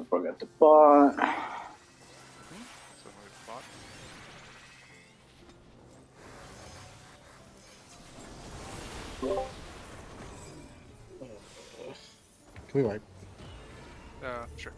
Forget the bot. So move bot. Can we wipe? Sure.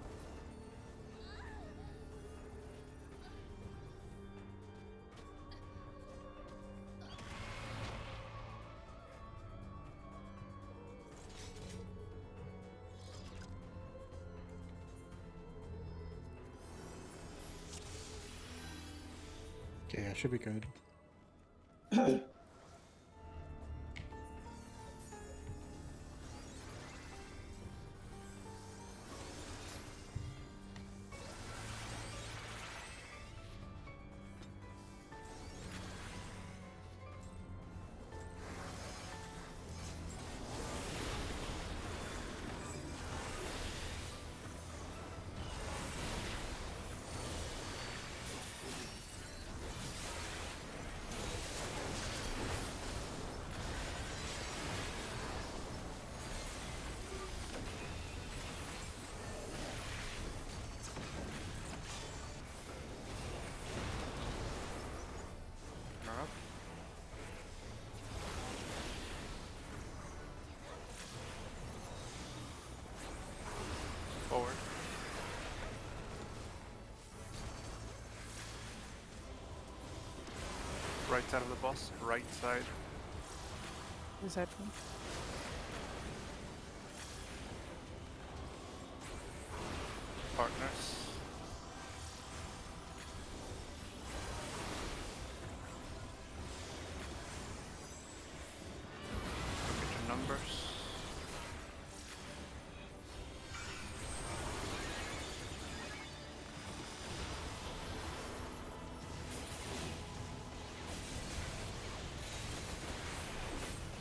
Okay, I should be good. Up. Forward. Right side of the boss. Right side. This side one. Partners. Look at your numbers.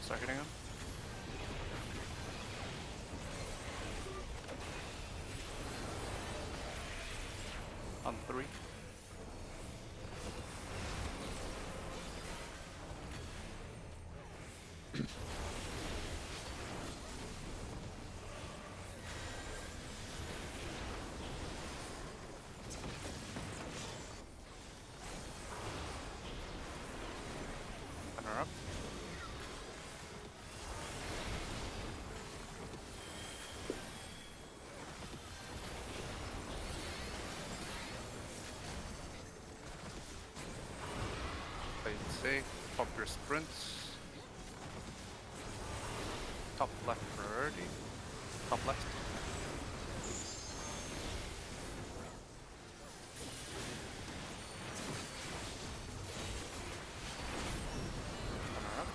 Start hitting him. On 3. Runner up. Play it safe. Pop your sprints. Top left priority. Top left. Runner up.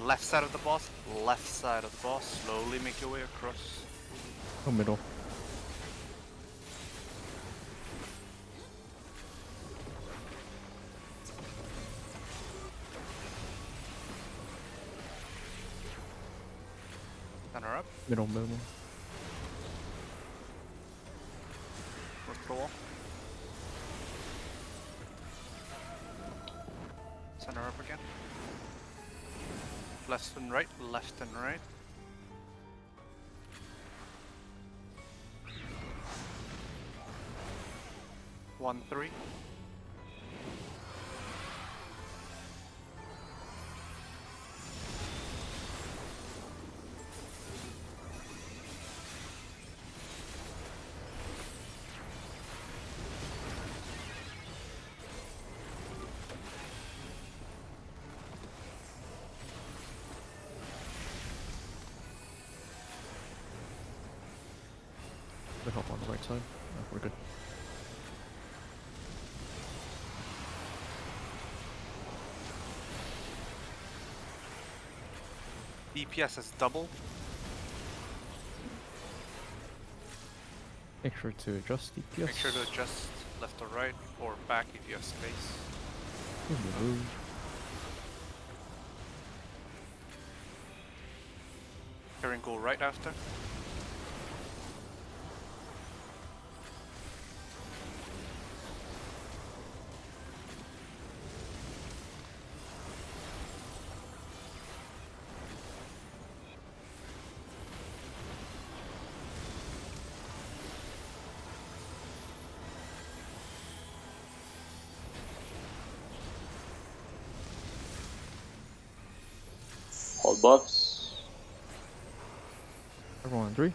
Left side of the boss. Left side of the boss. Slowly make your way across. Oh, middle. Runner up. Middle, middle. Work the wall. Center up again. Left and right, left and right. One, 3. We hop on the right side. Oh, we're good. DPS is double. Make sure to adjust DPS. Make sure to adjust left or right or back if you have space. Move. Here and go right after. buffs. Everyone on 3.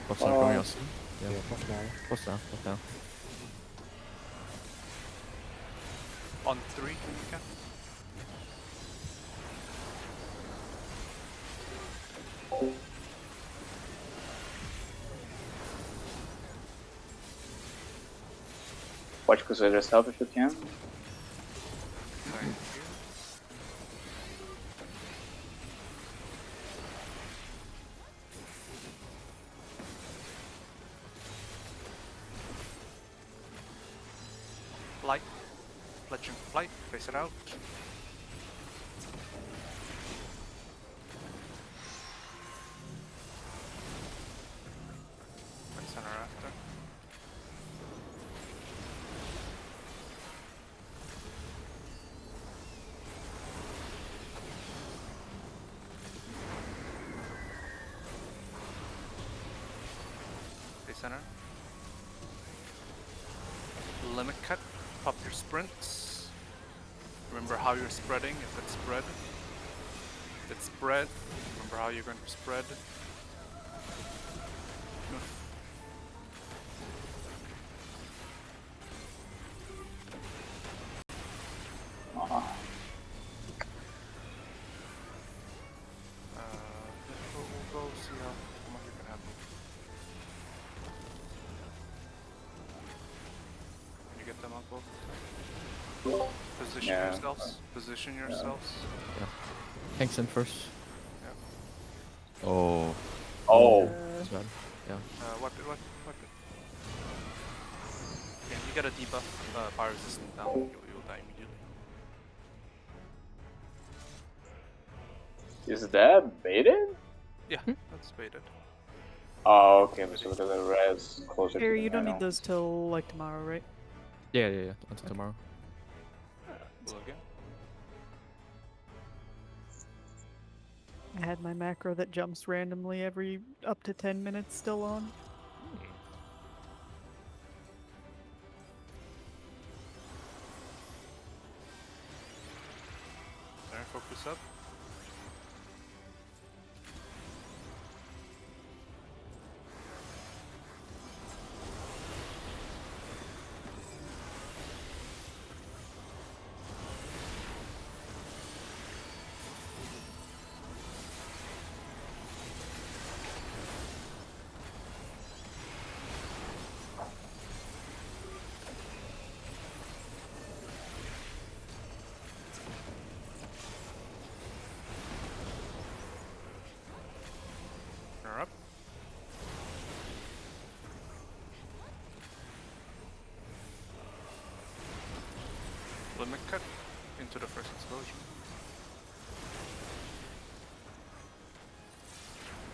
Buffs are going out soon. Yeah. Yeah, buff now. Buffs down. Buff down. On 3, you can. Pode consider yourself if you can. Thank you. Light. Legend light. Face it out. Right center after. Face center. Limit cut. Pop your sprints. Remember how you're spreading, if it's spread. If it's spread, remember how you're going to spread. We'll go see how much you can handle. Can you get them on both? Position Yeah. yourselves. Position yourselves. Tanks in first. Yeah. Oh. Oh, That's bad. Yeah. What? Yeah, you get a debuff. Fire resistant down. You'll die immediately. is that baited? Yeah, that's baited. Oh, okay, so because the res closer Here, to you the don't need panel. those till like tomorrow, right? Yeah. Until tomorrow. Blow again. I had my macro that jumps randomly every up to 10 minutes still on. There, focus up. Turn up. Limit cut into the first explosion.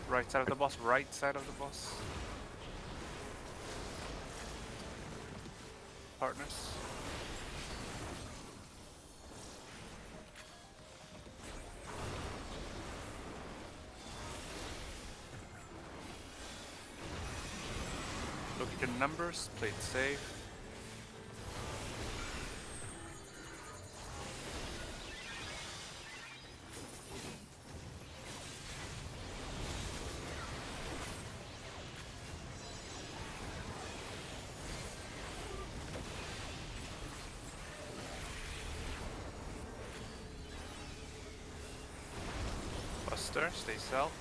Right side of the boss, right side of the boss. Partners. Look at your numbers, play it safe. Buster, stay south.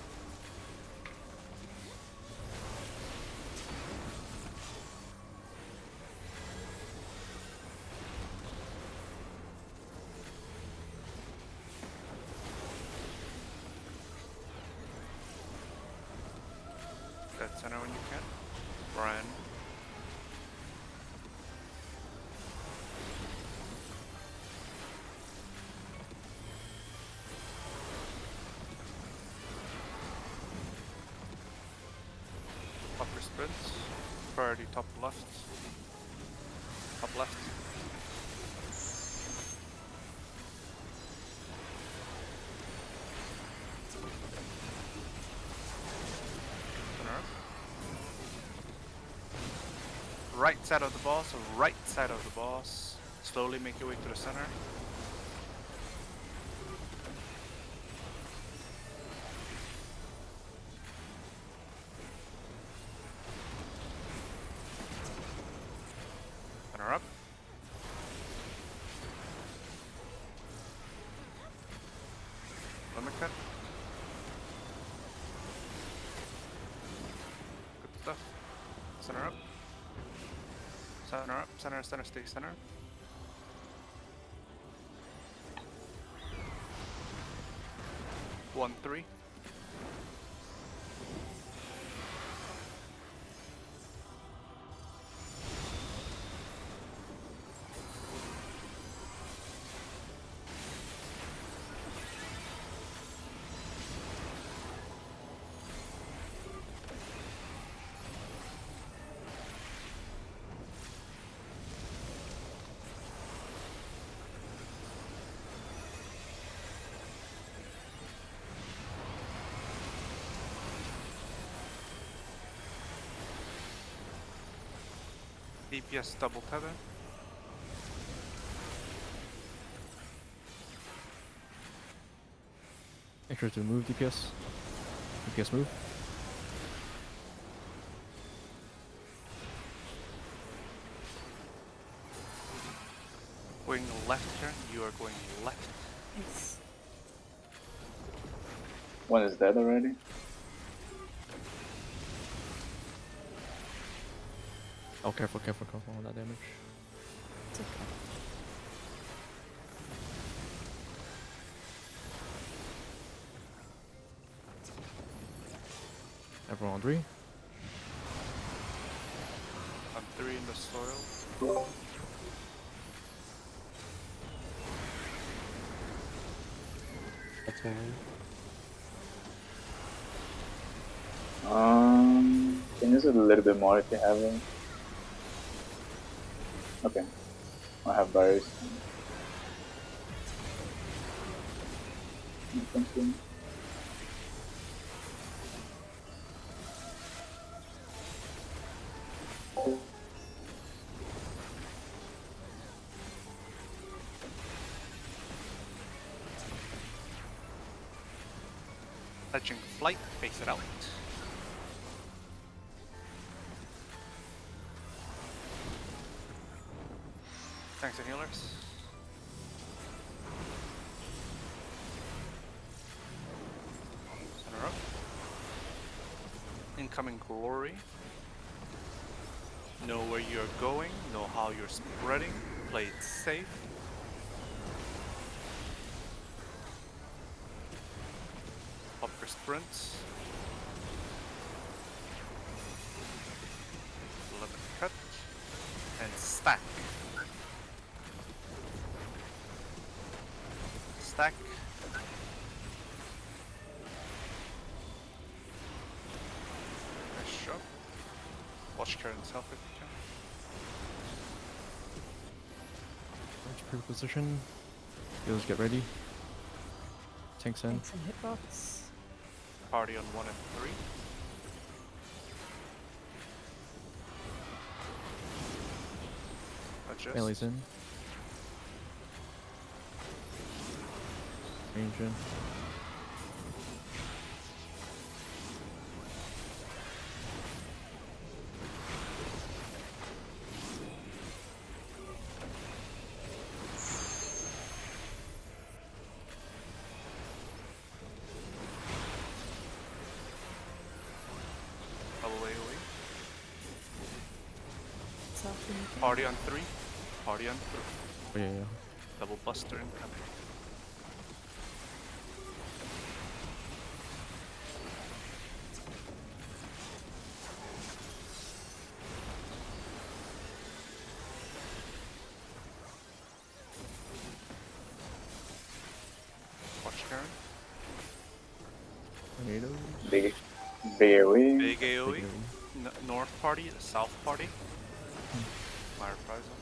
Dead center when you can. Brian. Upper sprints. Priority top left. Top left. Center up. right side of the boss, right side of the boss. Slowly make your way to the center. Center up. Limit cut. Good stuff. Center up. Center up. Center, center, stay center. One, three. DPS double tether. Make sure to move DPS. DPS move. Going left here. You are going left. Nice. One is dead already. Oh, careful, careful, careful on that damage. It's okay. Everyone on 3. I'm 3 in the soil. That's me. Can you use it a little bit more if you have it? Okay. I have berries. Thank you. Touching flight, face it out. Thanks and healers. Center up. Incoming glory. Know where you're going, know how you're spreading, play it safe. Up your sprints. Limit cut. And stack. Stack. Nice job. Watch Karen's health if you can. Large pre position. Healers get ready. Tanks in. Thanks and hitbox. Party on 1 and 3. Adjust. Melee's in. Range in. Double AoE. It's off when you can. Party on 3. Party on 3. Oh, yeah, yeah. Double buster incoming. Watch Karen. Tornadoes. Big AoE. Big AoE. Big North party, south party. My reprisal.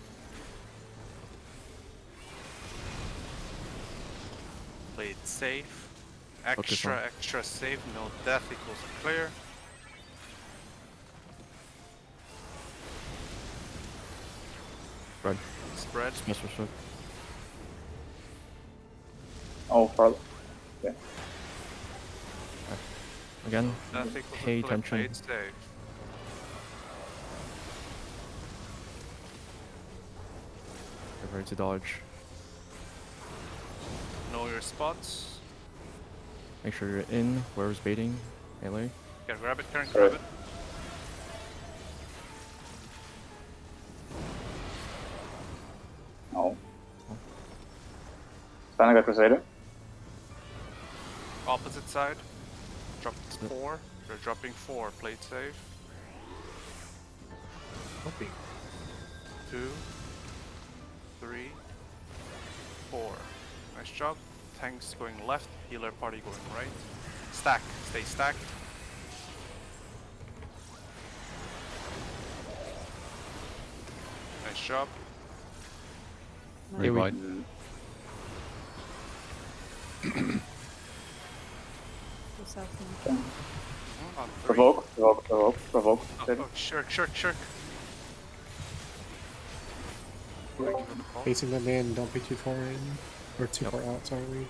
Play it safe. Focus on. Extra safe. No death equals clear. Spread. Spread. Spread. Oh, for yeah. Again, Nothing will pay play attention. it safe. Get ready to dodge. Know your spots. Make sure you're in wherever's baiting. Melee. Yeah, grab it, Karen, Sorry. grab it. Oh. Seneca Crusader. Opposite side. Drop 4. You're dropping 4. Play it safe. 2, 3, 4. Nice job. Tanks going left, healer party going right. Stack. Stay stacked. Nice job. Here we- Revive. Go south and On 3. Provoke. Oh, shirk. Thank you for the call. Facing them in, don't be too far in. Or too far out, sorry.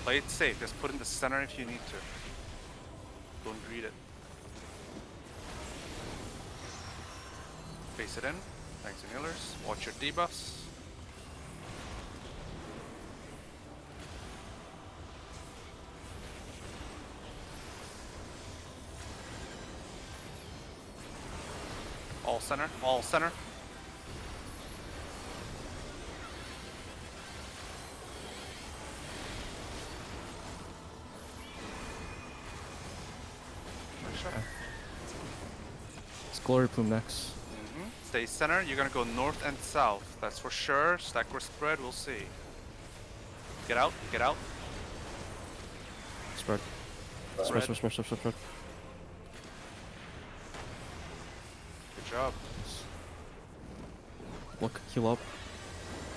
Play it safe. Just put in the center if you need to. Don't greed it. Face it in. Thanks and healers. Watch your debuffs. All center. All center. Nice shot. It's Glory Plume next. Stay center. You're gonna go north and south. That's for sure. Stack or spread. We'll see. Get out. Get out. Spread. Spread. Good job. Look, heal up.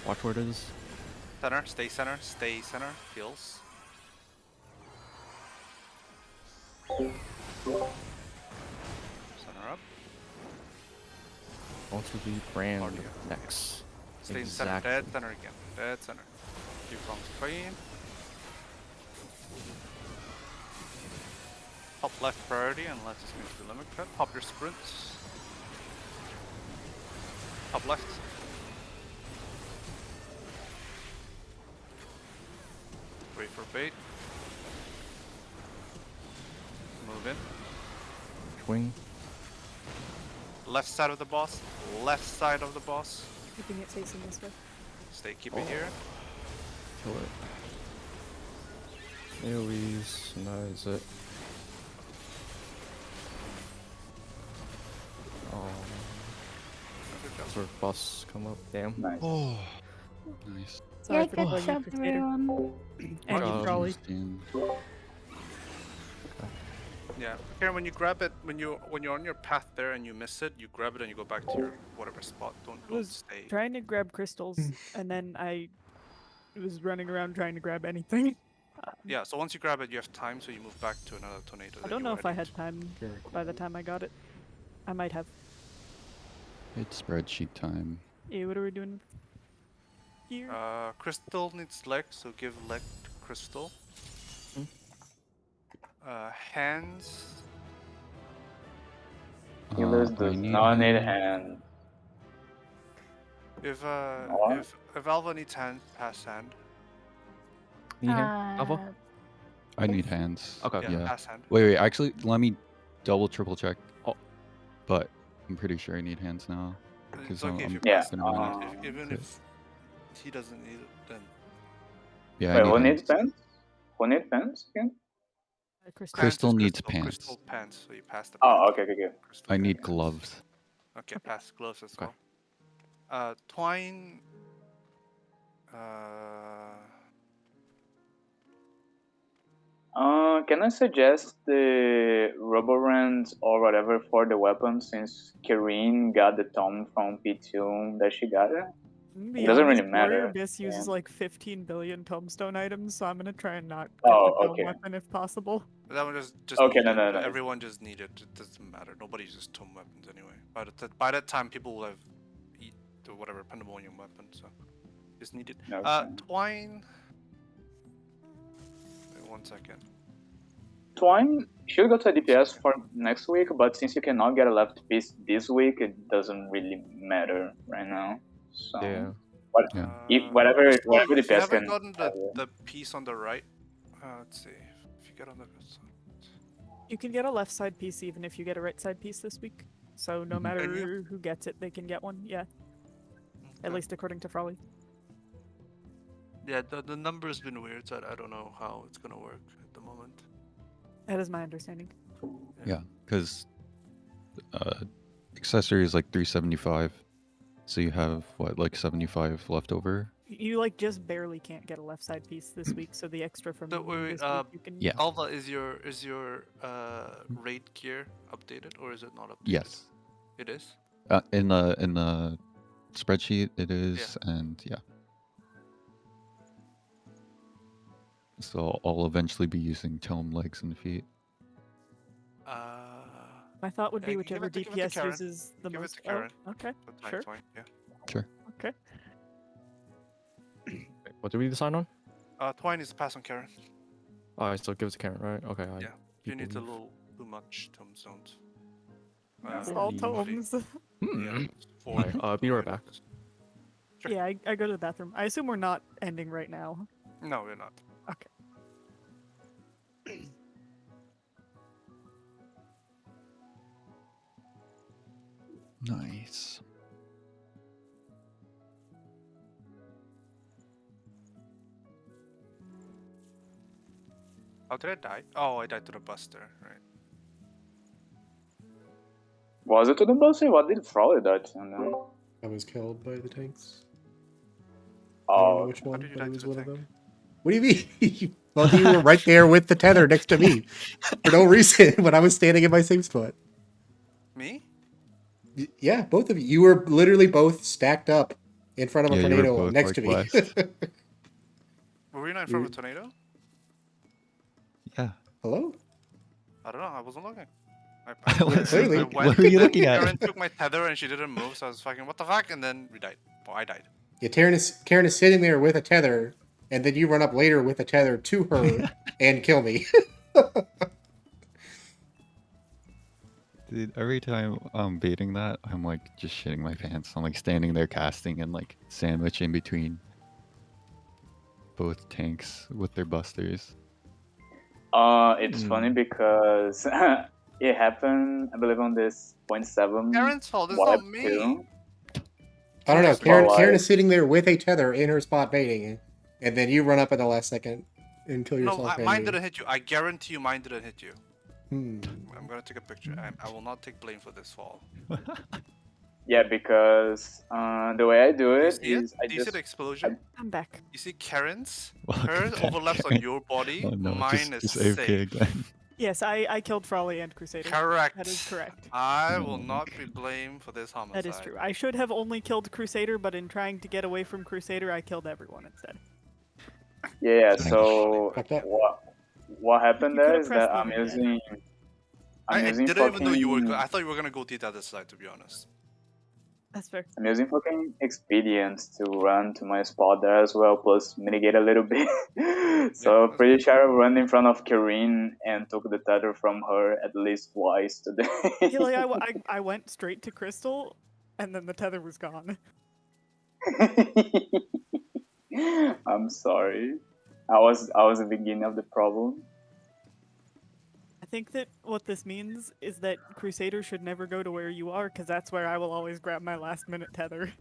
Watch where it is. Center. Stay center. Stay center. Heals. Center up. On to the brand Party. next. Stay in center. Dead center again. Dead center. Keep from clean. Pop left priority and let us move to the limit cut. Pop your sprints. Pop left. Wait for bait. Move in. Swing. Left side of the boss. Left side of the boss. keeping it facing this way. Keep it here. Kill it. AoEs, and that is it. Good job. Sort of boss come up. Damn. Nice. Oh, nice. Sorry Yeah, for good playing job, Crusader. everyone. And you job. probably. Yeah. Karen, when you grab it, when you're on your path there and you miss it, you grab it and you go back to your whatever spot. Don't Was stay. trying to grab crystals, and then I was running around trying to grab anything. Yeah. So once you grab it, you have time, so you move back to another tornado. I that don't you know were if I heading had time Very by the time I got it. I might have. It's spreadsheet time. Yeah, what are we doing here? to. Crystal needs leg, so give leg to Crystal. Hands. Healers I does need not need hand. hand. If Alva needs hand, pass hand. Need hand? Alpha? I need hands. Okay. Yeah, Yeah. pass hand. Wait. Actually, let me double, triple check. Oh. But I'm pretty sure I need hands now. It's Because okay if I'm you Yeah, pass gonna hand. run uh, Even Okay. if he doesn't need it, then Yeah, Wait, I who need needs hands. pants? Who needs pants again? Crystal. Crystal is needs Crystal pants. pants, so you pass the Oh, pants. okay. Crystal I need pants. gloves. Okay, pass gloves as Okay. well. Twine. Can I suggest the Roborants or whatever for the weapon since Kireen got the tome from P2 that she got it? It doesn't really matter, Abyss uses yeah. like 15 billion tombstone items, so I'm gonna try and not get Oh, the tome okay. weapon if possible. That one just Okay, need no, it. no, no. Everyone just need it. It doesn't matter. Nobody uses tome weapons anyway. By that time, people will have to whatever pandemonium weapon, so just need it. Okay. Twine. Wait 1 second. Twine should go to DPS for next week, but since you cannot get a left piece this week, it doesn't really matter right now. So Yeah. Yeah. whatever Crystal, if you DPS haven't can. gotten the piece on the right, let's see. If you get on the You can get a left side piece even if you get a right side piece this week. So no Mhm. matter Can you? who gets it, they can get one. Yeah, at least according to Frawley. Yeah, the number's been weird, so I don't know how it's gonna work at the moment. That is my understanding. Yeah, because accessory is like 375, so you have what, like 75 left over. You like just barely can't get a left side piece this week, so the extra from So, wait, this week you can. Yeah. Alva, is your raid gear updated or is it not updated? Yes. It is. In the spreadsheet it is, and yeah. So I'll eventually be using tome, legs, and feet. My thought would be give whichever it to DPS Karen. uses the Give it most. to Karen. Oh, okay, That's fine, sure. fine, yeah. Sure. Okay. Wait, what do we decide on? Twine is pass on Karen. Oh, I still give it to Karen, right? Okay. Yeah. She needs a move. little too much tombstones. It's all leave. tomes. Hmm. Four. Alright, be right back. Sure. Yeah, I go to the bathroom. I assume we're not ending right now. No, we're not. Okay. Nice. How did I die? Oh, I died to the Buster, right? Was it to the bossy? What did Frawley die to? And I was killed by the tanks. I don't know oh, which one, did you but die it to was the one of tank? them. What do you mean? Well, you were right there with the tether next to me for no reason when I was standing in my same spot. Me? Yeah, both of you. You were literally both stacked up in front of a Yeah, you were tornado both, next to like, me. west. Were we not in front of a tornado? Yeah. Hello? I don't know. I wasn't looking. Clearly. I What were you then looking at? Karen took my tether and she didn't move, so I was fucking, what the fuck? And then we died. Well, I died. Yeah, Karen is sitting there with a tether, and then you run up later with a tether to her and kill me. Dude, every time I'm baiting that, I'm like just shitting my pants. I'm like standing there casting and like sandwich in between both tanks with their busters. it's funny because it happened, I believe, on this 0.7. Karen's fault. It's wipe not me. too. I don't know. Yes, Karen, well, Karen is sitting there with a tether in her spot baiting, and then you run up at the last second and kill yourself. No, mine manually. didn't hit you. I guarantee you mine didn't hit you. Hmm. I'm gonna take a picture. I will not take blame for this fall. Yeah, because the way I do Do you it see it? is I Do you see just the explosion? I'm back. You see Karen's? Welcome Hers back, overlaps on Karen. your body. Oh no, Mine just is AFK safe. again. Yes, I killed Frawley and Crusader. Correct. That is correct. I will Oh, not be blamed for this homicide. That is true. I should have only killed Crusader, but in trying to get away from Crusader, I killed everyone instead. yeah. Nice. So Fuck that. what happened You there could've is that pressed I'm me instead. using. I'm I using didn't even know you were. fucking- I thought you were gonna go to the other side. To be honest. That's fair. I'm using fucking expedience to run to my spot there as well, plus mitigate a little bit. So that's pretty sure I ran in front of Karine and took the tether from her at least twice today. Yeah, like I went straight to Crystal, and then the tether was gone. I'm sorry. I was the beginning of the problem. I think that what this means is that Crusader should never go to where you are, because that's where I will always grab my last minute tether.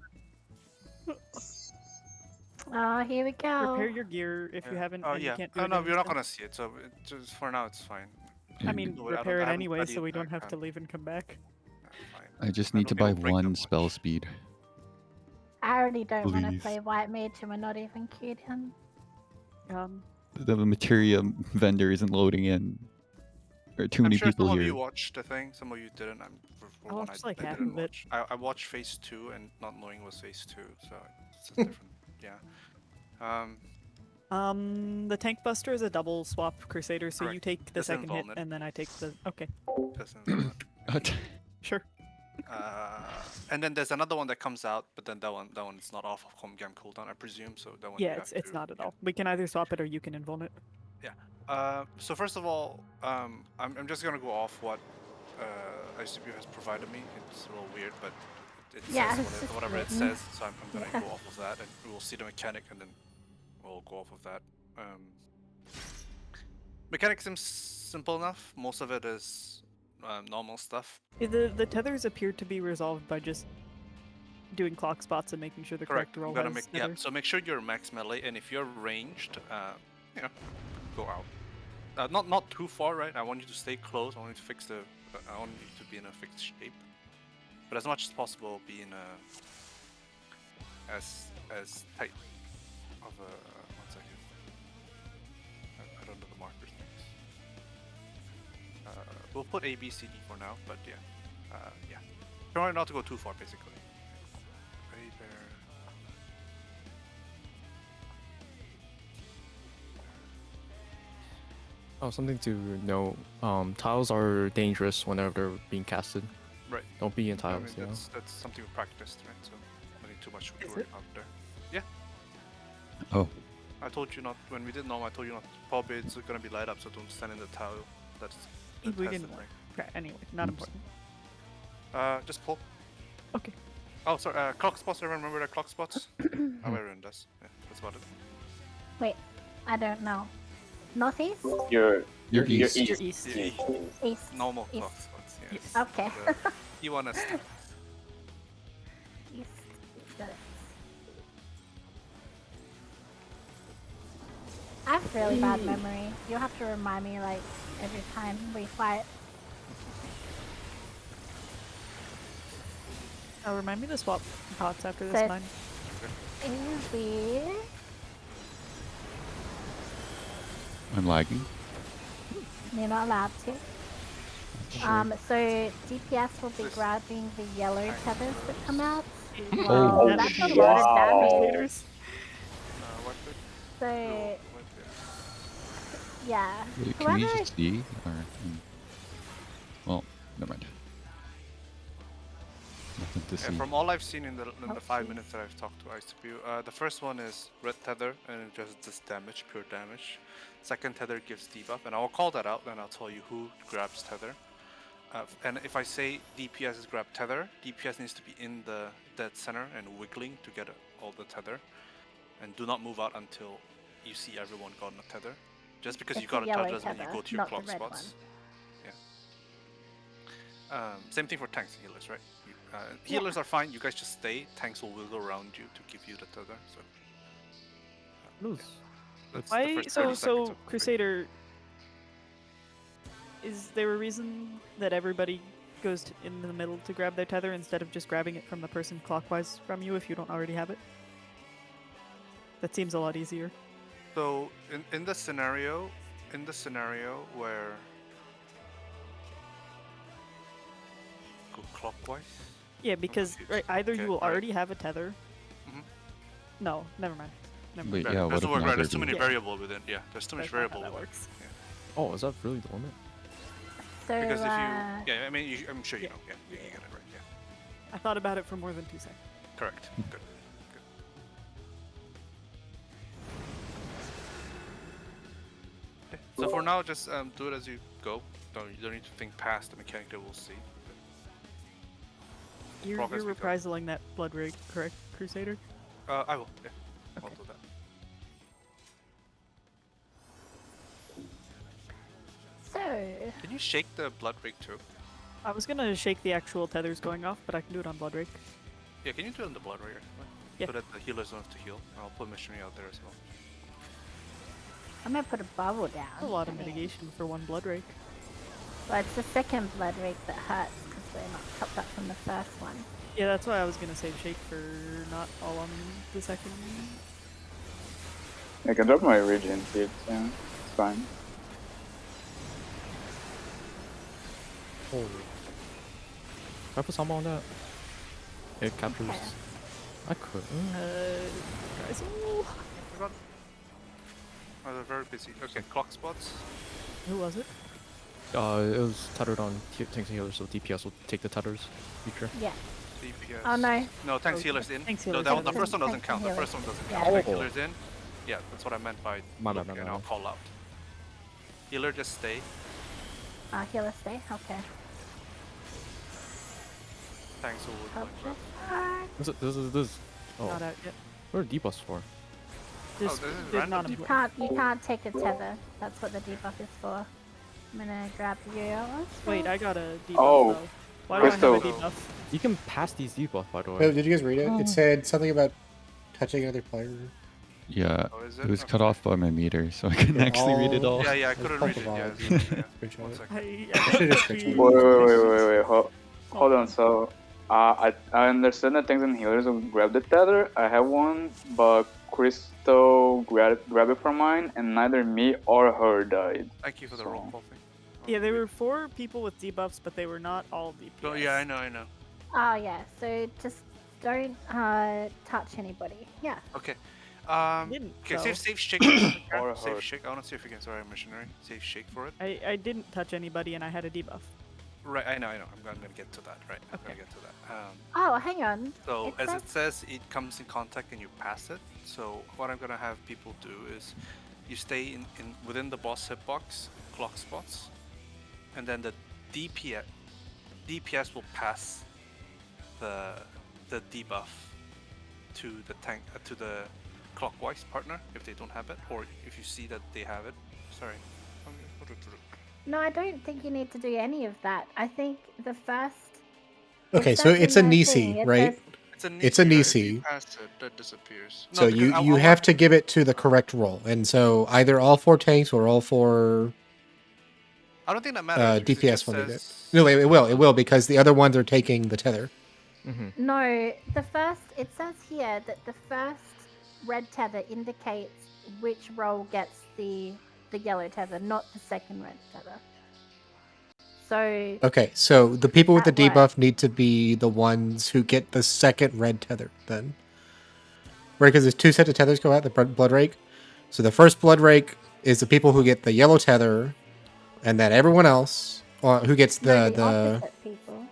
Oh, here we go. Repair your gear if you haven't. Oh and yeah. You can't do Oh it no, in we're not instant. gonna see it. So just for now, it's fine. I mean, do it. I repair don't- it I haven't anyway, so studied we don't have to background. leave and come back. Fine. I just I need to don't buy think it'll break that one much. spell speed. I already don't want to Please. play white mage and we're not even queued in. The materia vendor isn't loading in. There are too I'm many sure people some of here. you watched the thing, some of you didn't. For I one, watched, like, I half didn't of it. watch. I watched phase 2 and not knowing it was phase 2, so it's a different. Yeah. The tank buster is a double swap Crusader, so you Correct. take the Just second hit, invuln it. and then I take the. Okay, Just in- sure. And then there's another one that comes out, but then that one is not off of home game cooldown, I presume. So that one. Yeah, you it's have it's to, not at yeah. all. We can either swap it or you can invuln it. So first of all, I'm just gonna go off what ICPU has provided me. It's a little weird, but it Yeah, says it's just whatever it written. says. So I'm gonna Yeah. go off of that, and we'll see the mechanic, and then we'll go off of that. Mechanic seems simple enough. Most of it is normal stuff. The tethers appear to be resolved by just doing clock spots and making sure the correct I'm roll gonna has make tether. So make sure you're max melee, and if you're ranged, you know, go out. Not too far, right? I want you to stay close. I want you to fix the. I want you to be in a fixed shape, but as much as possible, be in a as tight of a. 1 second. I don't know the markers things. We'll put A, B, C, D for now, but yeah, yeah. Try not to go too far, basically. Right there. Oh, something to know. Tiles are dangerous whenever they're being casted. Right. Don't be in I tiles, mean, you know? that's something we practiced, right? So nothing too much to Is worry it? about there. Yeah, Oh, I told you not when we did normal. I told you not. Probably it's gonna be light up, so don't stand in the tile. That's that We has can. the ring. Okay, anyway, not Oops. important. Just pull. Okay. Oh, sorry. Clock spots. Everyone remember the clock spots? How everyone does. Yeah, that's about it. Wait, I don't know. Northeast? You're You're east. You're east. Yeah, East. normal East. clock spots. Yes. Yes. Okay. You want us to. East. Got it. I have really bad memory. You'll have to remind me like every time we fight. Oh, remind me to swap pots after this So- mine. We I'm lagging. you're not allowed to. So DPS will be grabbing the yellow tethers that come out. Oh, That's a shit. lot of Wow. damage. What the? So What the? yeah, Wait, can we whoever just see? Or, well, never mind. Nothing to see. From all I've seen in the Oh, 5 jeez. minutes that I've talked to ICPU, the first one is red tether and it just does damage, pure damage. Second tether gives debuff, and I'll call that out and I'll tell you who grabs tether. And if I say DPS is grab tether, DPS needs to be in the dead center and wiggling to get all the tether. And do not move out until you see everyone got a tether. Just because you It's got the a tether yellow doesn't mean you tether, go to your not the clock red spots. one. Yeah. Same thing for tanks and healers, right? Healers are fine. You guys just stay. Tanks will wiggle around you to give you the tether. So Lose. that's the Why? first 30 So seconds of the Crusader. Is there a reason that everybody goes in the middle to grab their tether instead of just grabbing it from the person clockwise from you if you don't already have it? That seems a lot easier. So in the scenario where go clockwise. Yeah, because confused. right, either Okay, you will alright. already have a tether. Mhm. No, never mind. Never Wait, mind. yeah, what there's, if right, neither there's too do? many Yeah. variable within. Yeah, there's too much That's not how variable that within. works. Oh, is that really the limit? So Because if you, yeah, I mean, I'm sure you yeah, know. Yeah, you yeah, get it right. Yeah, I thought about it for more than 2 seconds. correct. Good. Okay, so for now, just do it as you go. You don't need to think past the mechanic that we'll see. You're Progress we got. reprisaling that blood rate, correct, Crusader? I will. Yeah, I'll Okay. do that. so Can you shake the blood rake too? I was gonna shake the actual tethers going off, but I can do it on blood rake. Yeah, can you do it on the blood rake? Yeah. So that the healers don't have to heal. I'll put machinery out there as well. I'm gonna put a bubble down. A lot of I mean, mitigation for one blood rake. Well, it's the second blood rake that hurts because we're not topped up from the first one. Yeah, that's why I was gonna save shake for not all on the second. I can drop my regen tip, yeah. It's fine. Holy. Can I put some on that? It captures. Okay. I could. Guys, oh, I forgot. Oh, they're very busy. Okay, clock spots. who was it? It was tethered on tanks and healers, so DPS will take the tethers. Feature. Yeah. DPS. Oh no. No, tanks Oh, healers in. tanks No, healers that, in. the first one doesn't Tanks count. and The first one healers. doesn't Yeah. count. Tanks Oh. healers in. Yeah, that's what I meant by My bad, look, my and bad. I'll call out. Healer, just stay. Healer stay. Okay. Tanks will Oh, like grab. This. Oh, Not out yet. what are debuffs for? Just this is did random. not You can't take a tether. That's what the debuff is for. I'm gonna grab you. Wait, I got a debuff Oh, though. Why do I have a Crystal. debuff? You can pass these debuffs, by the Oh, way. did you guys read it? It said something about touching another player. Yeah, Oh, is it it? was cut Okay. off by my meter, so I couldn't actually read it all. Yeah, I There's couldn't a read it. couple Yeah, of yeah, yeah. Screenshot One it. second. I should've think screenshot it. Wait. Hold on. So, I understand that tanks and healers will grab the tether. I have one, but Crystal grab it from mine, and neither me or her died. Thank you for the roll call thing. Yeah, there were 4 people with debuffs, but they were not all DPS. Oh, yeah, I know. Oh yeah. So just don't touch anybody. Yeah. Okay. Didn't, Okay, though. save shake. Or Save her. shake. I want to see if you can. Sorry, missionary. Save shake for it. I didn't touch anybody and I had a debuff. Right, I know. I'm gonna get to that. Right, I'm gonna Okay. get to that. Oh, hang on. So It as says- it says, it comes in contact and you pass it. So what I'm gonna have people do is, you stay in within the boss hitbox clock spots, and then the DPS will pass the debuff to the tank to the clockwise partner if they don't have it, or if you see that they have it. Sorry. No, I don't think you need to do any of that. I think the first. Okay, it so says it's in a the Nisi, thing, it right? says- It's a If Nisi. you pass it, that disappears. So you have to give it to the correct roll, and so either all 4 tanks or all 4 I don't think that matters. because it DPS just will need it. says- No, it will because the other ones are taking the tether. No, the first. It says here that the first red tether indicates which roll gets the yellow tether, not the second red tether. So Okay, so the people with the That debuff need to be the ones who get the second red tether then. Right, because there's 2 sets of tethers go out, the blood rake. So the first blood rake is the people who get the yellow tether, and then everyone else who gets no, the opposite people.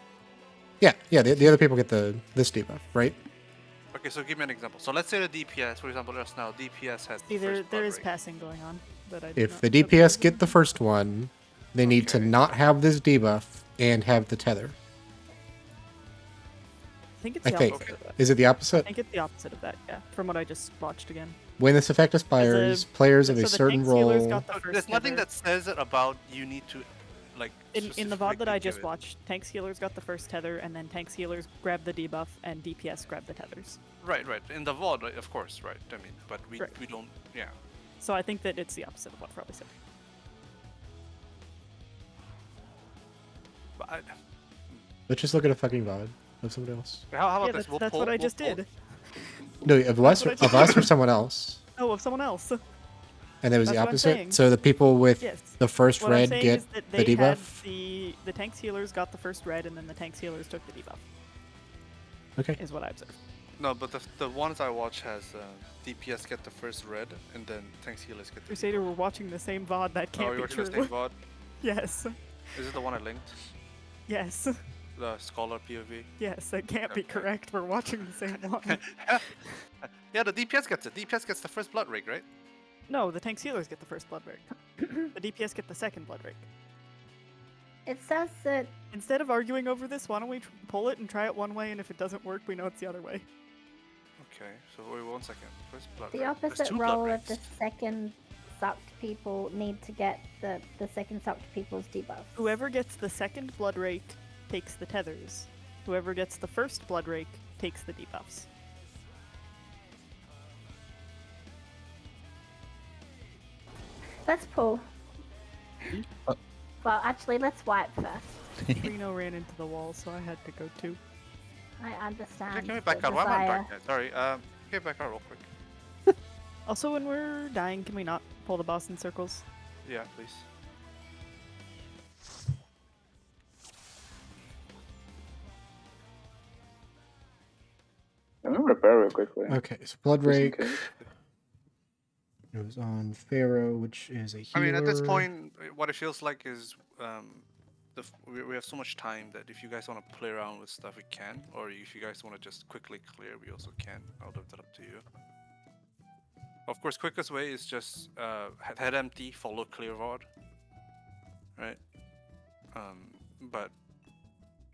yeah, the other people get this debuff, right? Okay, so give me an example. So let's say the DPS, for example, just now, DPS has See, the first there blood is rake. passing going on. But I did If not the observe DPS it. get the first one, they need to Okay. not have this debuff and have the tether. I think it's I the think. opposite of that. Is it the I opposite? think it's the opposite of that, yeah. From what I just watched again. When this effect expires, players of so a the certain tanks healers role. got the Oh, first there's nothing tether. that says it about you need to, like. In the VOD that specifically I give just it. watched, tanks healers got the first tether, and then tanks healers grabbed the debuff, and DPS grabbed the tethers. Right. In the VOD, right, of course, right. I mean, but we Right. we don't. Yeah. So I think that it's the opposite of what Probably said. But Let's just look at a fucking VOD of somebody else. how about Yeah, this? that's what I just did. No, of us, what I of us or someone else. Oh, of someone else. And it was the That's what I'm opposite. saying. So the people with Yes. the first What I'm red saying get is that the they had debuff. the tanks healers got the first red, and then the tanks healers took the debuff. Okay. Is what I observed. No, but the ones I watch has DPS get the first red, and then tanks healers get the. Crusader, we're watching the same VOD. That Oh, can't you're be watching true. the same VOD. Yes. Is it the one I linked? Yes. The scholar POV. Yes, that can't be Okay. correct. We're watching the same one. Yeah, the DPS gets it. DPS gets the first blood rake, right? No, the tanks healers get the first blood rake. The DPS get the second blood rake. It says that Instead of arguing over this, why don't we pull it and try it one way, and if it doesn't work, we know it's the other way. Okay, so wait 1 second. First blood the rake. There's opposite 2 blood roll of the rakes. second sucked people need to get the second sucked people's debuffs. Whoever gets the second blood rake takes the tethers. Whoever gets the first blood rake takes the debuffs. Let's pull. Uh. Well, actually, let's wipe first. Reno ran into the wall, so I had to go too. I understand. Can we the back out? Why am I desire. back there? Sorry, can we back out real quick? Also, when we're dying, can we not pull the boss in circles? Yeah, please. Let me repair real quickly. Okay, so blood just in rake. case. It was on Pharaoh, which is a I healer. mean, at this point, what it feels like is we have so much time that if you guys want to play around with stuff, we can. Or if you guys want to just quickly clear, we also can. I'll leave that up to you. Of course, quickest way is just head empty, follow clear rod. Right? But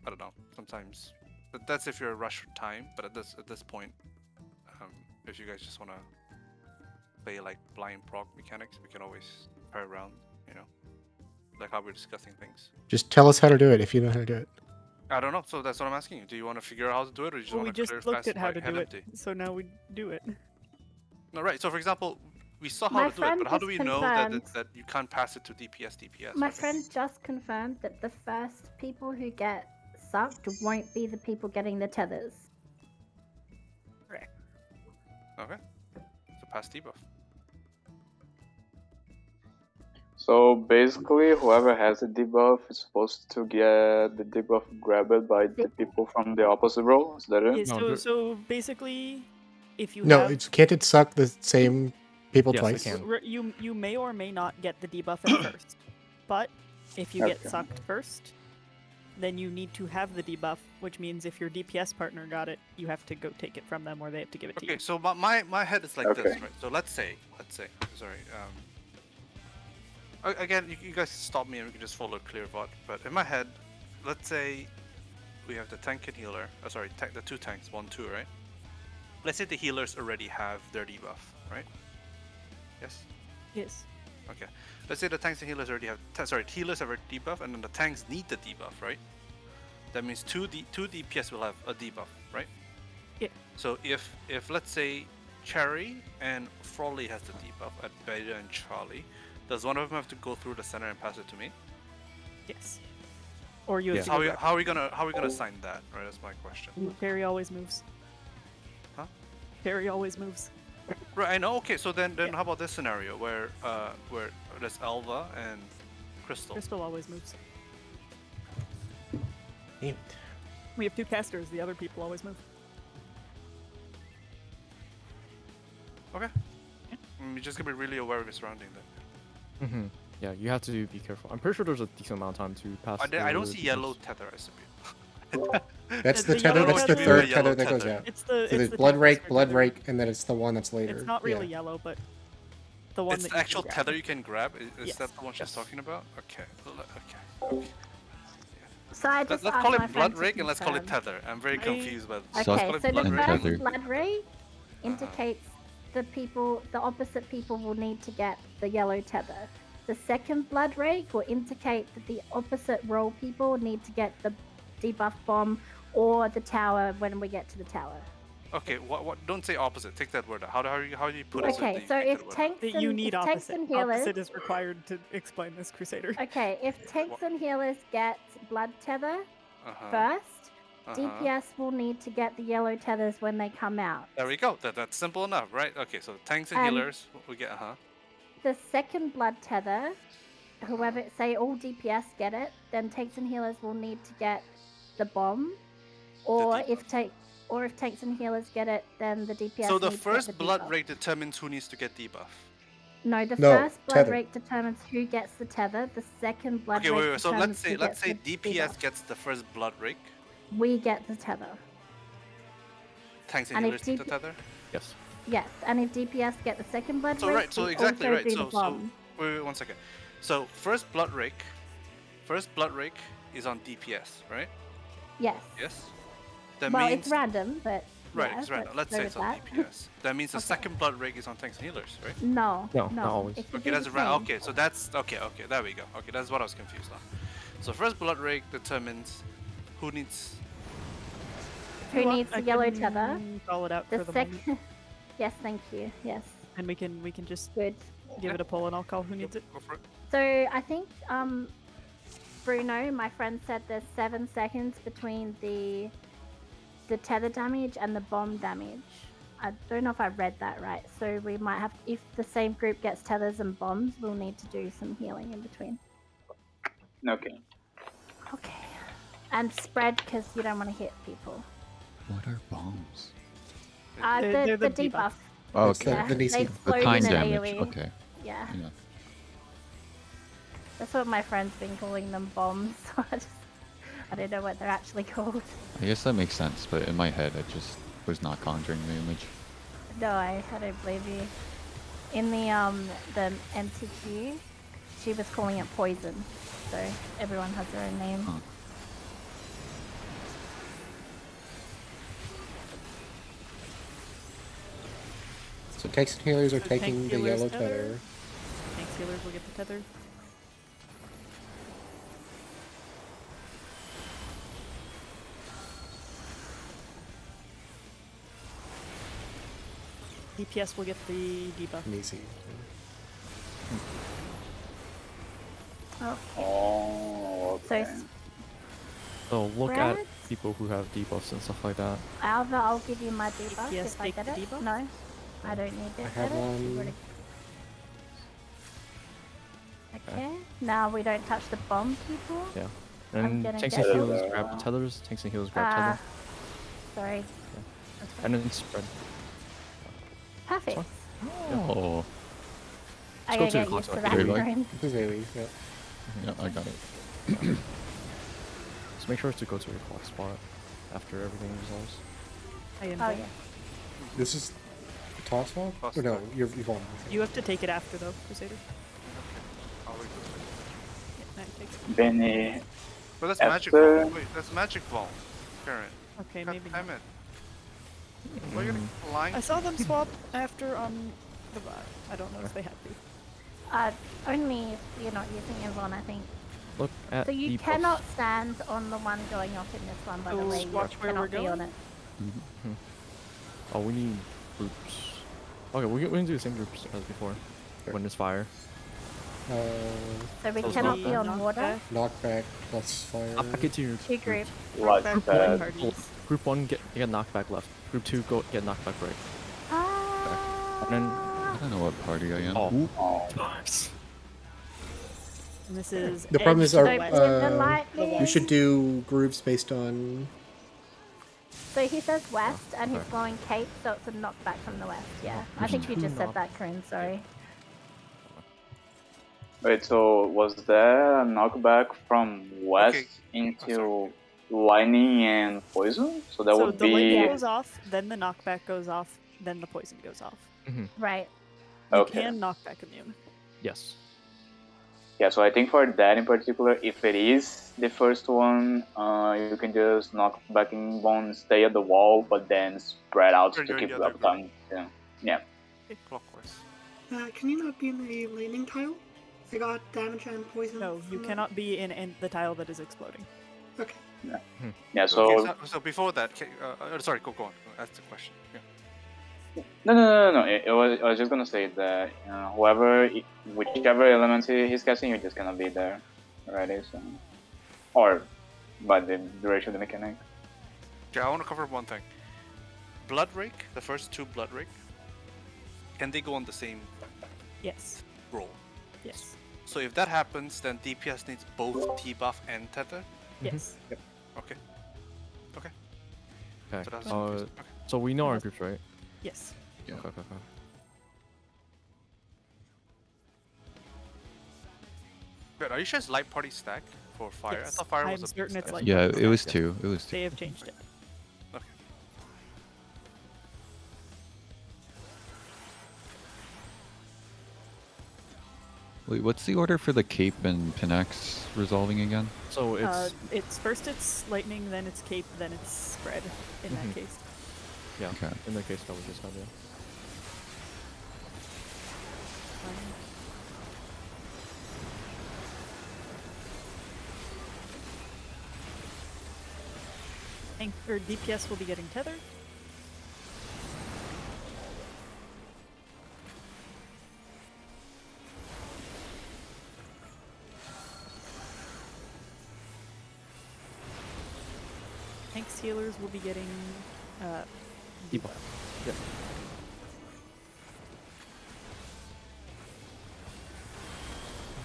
I don't know. Sometimes, but that's if you're a rush for time. But at this point, if you guys just want to play like blind prog mechanics, we can always play around. You know, like how we're discussing things. Just tell us how to do it if you know how to do it. I don't know. So that's what I'm asking you. Do you want to figure out how to do it, or you just Well, we want to just clear looked fast at how by to head do it, empty? so now we do it. No, right. So for example, we saw how My to do it, friend but how do just we know that confirmed- that you can't pass it to DPS? My Like, friend just confirmed that the first people who get sucked won't be the people getting the tethers. Okay. So pass debuff. So basically, whoever has a debuff is supposed to get the debuff grabbed by the people from the opposite row. Is that it? Yeah, No, so, there- so basically, if you No, have, can't it suck the same people Yes, it twice? can. you may or may not get the debuff at first, but if you get Okay. sucked first, then you need to have the debuff, which means if your DPS partner got it, you have to go take it from them, or they have to give it to Okay. you. So my head is like this, Okay. right? So let's say, sorry. Again, you guys stop me and we can just follow clear VOD. But in my head, let's say we have the tank and healer. The two tanks, 1-2, right? Let's say the healers already have their debuff, right? Yes. Yes. Okay. Let's say the tanks and healers already have. Healers have a debuff, and then the tanks need the debuff, right? That means two DPS will have a debuff, right? Yeah. So if let's say Cherry and Frolly has the debuff at Beta and Charlie, does one of them have to go through the center and pass it to me? Yes. Or you have Yeah. to How go we, grab how are we gonna how are we gonna sign that? Right, that's my question. it. Perry always moves. Huh? Perry always moves. Right, I know. Okay, so then Yeah. how about this scenario where there's Alva and Crystal? Crystal always moves. Damn it. We have two casters. The other people always move. Okay. You're just gonna be really aware of your surrounding then. Mm-hmm. Yeah, you have to be careful. I'm pretty sure there's a decent amount of time to pass. I don't the see defense. yellow tether, I suppose. That's The the tether. yellow That's the tether- third Yellow tether that goes tether. out. It's the So it's there's the blood tank rake, caster blood tether. rake, and then it's the one that's later. It's not really Yeah. yellow, but the one It's that the you actual can grab. tether you can grab. Is Yes. that the one she's Yes. talking about? Okay. Okay. So I Let's just call asked my it friend blood to rake and let's call it confirm. tether. I'm very I- confused by this. Okay, Let's call so it the blood and rake. first tether. blood ray indicates the opposite people will need to get the yellow tether. The second blood rake will indicate that the opposite role people need to get the debuff bomb or the tower when we get to the tower. Okay, what? Don't say opposite. Take that word out. How do you put it? Okay, so if tanks That and, you need if tanks opposite. and healers, Opposite is required to explain this, Crusader. okay, if tanks and healers get blood tether Uh-huh. first, Uh-huh. DPS will need to get the yellow tethers when they come out. There we go. That's simple enough, right? Okay, so tanks and healers, we get The second blood tether, whoever say all DPS get it, then tanks and healers will need to get the bomb, or if tanks and healers get it, then the DPS. So the need to first get the blood debuff. rake determines who needs to get debuff. No, the No, first blood tether. rake determines who gets the tether. The second blood Okay, rake wait. So determines who let's say gets the DPS debuff. gets the first blood rake. We get the tether. Tanks and And if healers get the DP tether. Yes. Yes, and if DPS get the second blood So rake, right, so we exactly also right. do So the bomb. wait, 1 second. So first blood rake is on DPS, right? Yes. Yes. That Well, means it's random, but right, yeah, it's random. Let's go say with it's on that. DPS. That means the Okay. second blood rake is on tanks and healers, right? No, No, not always. it could Okay, be that's the right. same. Okay, so that's okay. There we go. Okay, that's what I was confused on. So first blood rake determines who needs. Who You want- needs the I yellow can tether? Call it out The for the moment, second. Yes, thank you. Yes, and we can just good. give it a pull, and I'll call who needs it. Go for it. So I think Bruno, my friend, said there's 7 seconds between the tether damage and the bomb damage. I don't know if I read that right. So we might have, if the same group gets tethers and bombs, we'll need to do some healing in between. Okay. Okay. And spread because you don't want to hit people. What are bombs? The They're the debuff. Oh, It's okay. Yeah, the DC. they The explode time in an damage. AoE. Okay. Yeah, Yeah. that's what my friend's been calling them bombs. So I don't know what they're actually called. I guess that makes sense, but in my head, I just was not conjuring the image. No, I don't believe you. In the MTQ, she was calling it poison. So everyone has their own name. Huh. So tanks and healers are So taking tank the healers yellow tether. tether. Tanks healers will get the tether. DPS will get the debuff. Easy. Oh, Oh, so okay. So look at Red? people who have debuffs and stuff like that. Alva, I'll give you my debuff Yes, if I take get the it. debuff. No, I don't need it. I have Get it? You've one. already- Okay, now we don't touch the bomb people. Yeah. I'm And gonna tanks get and those. healers grab the tethers. Tanks and healers grab Ah, tether. sorry. That's fine. And then spread. Perfect. Oh. I go gotta to the get used to console. that, Here, like- Corinne. This is AoE, yeah. Yeah, I got it. So make sure to go to your clock spot after everything resolves. I am Oh dead. yeah. This is the toss swap? Toss Or no, swap. you've won. You have to take it after though, Crusader. I'll wait for it. Yeah, no, take it. Benny. But that's After- magic vault. Wait, that's magic vault. Karen. Okay, God maybe damn not. it. Why are you gonna keep lying? I saw them swap after the I don't know if they have to. Only if you're not using Invon, I think. Look at So you debuffs. cannot stand on the one going off in this one, by the Oh, way. You watch where cannot we're be on going? it. Oh, we need groups. Okay, we can do the same groups as before. When it's fire. So we So it's cannot not be bad. on water. Knockback plus fire. I'll pack it to your Two groups. Like Back that. parties. Group 1 get knockback left. Group 2 get knockback right. Ah. And then I don't know what party I am. oh, Oh. And this is The problem edge is to our, the Don't west. be in the light, you please. should do groups based on. So he says west, and he's okay. going cape, so it's a knockback from the west. Yeah, I think you two just said knock- that, Corinne. Sorry. Wait, so was there a knockback from west Okay. into lightning and poison? So that So would the lightning be goes off, then the knockback goes off, then the poison goes off. Right. You okay. can knockback immune. yes. Yeah, so I think for that in particular, if it is the first one, you can just knock back in one, stay at the wall, but then spread out Or to you're in keep the other up time. Yeah. Clockwise. Can you not be in the lightning tile? I got damage and poison. No, you from that. cannot be in the tile that is exploding. Okay. Yeah, so Okay, so before that, sorry, go on. Ask the question. Yeah. no. I was just gonna say that whichever element he's casting, you're just gonna be there already. So, or by the duration of the mechanic. Okay, I want to cover one thing. Blood Rake, the first two Blood Rake, can they go on the same Yes. roll? Yes. So if that happens, then DPS needs both T-buff and Tether? Yes. Okay. Okay. So that's okay. So we know our groups, right? Yes. Yeah. Okay. Wait, are you sure it's light party stack for fire? I Yes, thought fire I'm was a big certain it's stack. light. Yeah, party it was stack. two. It was two. They have changed it. Okay. Wait, what's the order for the cape and Pinax resolving again? So it's It's first it's lightning, then it's cape, then it's spread. In that case. yeah. Okay. In the case that we just had, yeah. Or DPS will be getting tethered. Tanks healers will be getting Debuff. Yeah.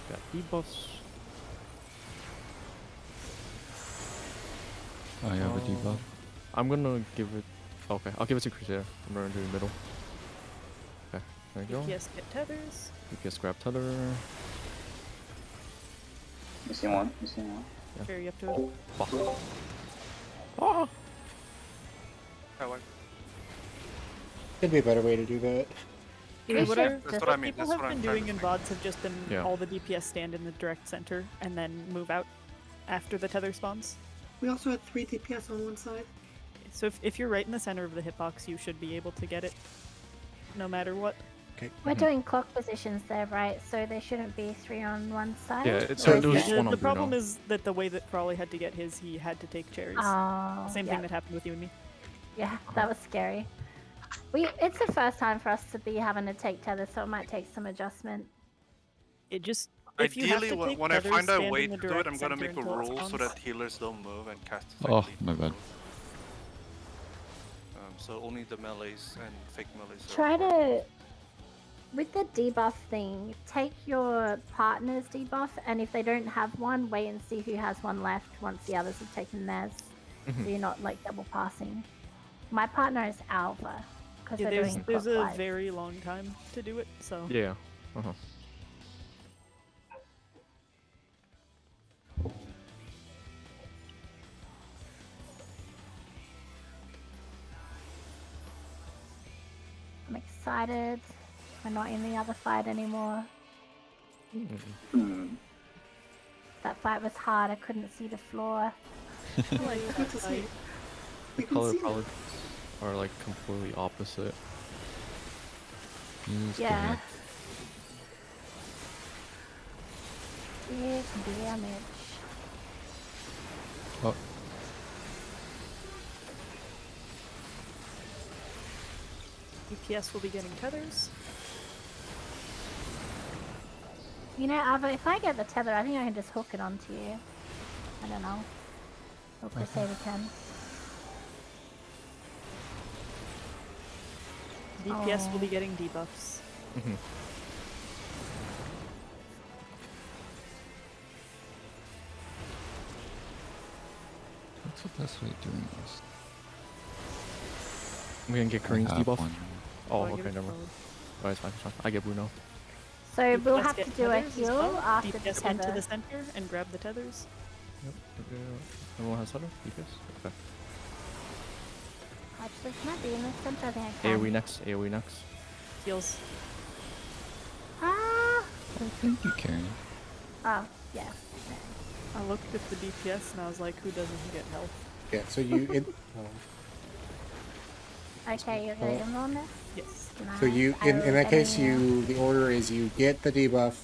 Got debuffs. I have a debuff. I'm gonna give it. Okay, I'll give it to Crusader. I'm gonna do the middle. There you go. DPS get tethers. DPS grab tether. Missing one. Missing one. Yeah. Sure, you have to. Fuck. Ah! I like. Could be a better way to do that. Yeah, what, should- That's what I mean. people That's have what been I'm trying doing to in think. VODs have just been Yeah. all the DPS stand in the direct center and then move out after the tether spawns. We also had 3 DPS on one side. So if you're right in the center of the hitbox, you should be able to get it no matter what. Okay. We're doing clock positions there, right? So there shouldn't be 3 on one side. Yeah, it's So there was yeah. just one The on problem Bruno. is that the way that Frawley had to get his, he had to take cherries. Oh, Same yeah. thing that happened with you and me. Yeah, that was scary. It's the first time for us to be having to take tether, so it might take some adjustment. It just if you have Ideally, to take when I tethers, find a stand way in the to do it, direct I'm gonna center make a until it rule so spawns. that healers don't move and casters Oh, leave my the bad. rule. So only the melees and fake melees. are Try important. to, with the debuff thing, take your partner's debuff, and if they don't have one, wait and see who has one left once the others have taken theirs. Mhm. So you're not like double passing. My partner is Alva, because Yeah, they're there's doing there's a clockwise. very long time to do it, so Yeah. Uh-huh. I'm excited. We're not in the other fight anymore. Hmm. That fight was hard. I couldn't see the floor. like Good to see. fight. We can Color see them. palettes are like completely opposite. Just Yeah. give it. Big damage. Oh, DPS will be getting tethers. You know, Alva, if I get the tether, I think I can just hook it onto you. I don't know. Hope to say we can. DPS will be Oh. getting debuffs. Mhm. what's the best way of doing this? I'm gonna get I Kareem's have debuff. one. Oh, I give okay, it never mind. forward. Oh, it's fine, it's fine. I get Bruno. So we'll DPS have to get do a tethers as heal well. after the DPS tether. into the center and grab the tethers. Yep. Everyone has tether? DPS? Okay. Actually, can I be in the center? I think I can. AoE next. AoE next. Heals. Ah! Oh, thank you, Karen. Oh, yeah. I looked at the DPS and I was like, who doesn't get health? Yeah. So you. Okay, you're going to roll this? Yes. So you, I in will that case, tether you the order is you get the debuff,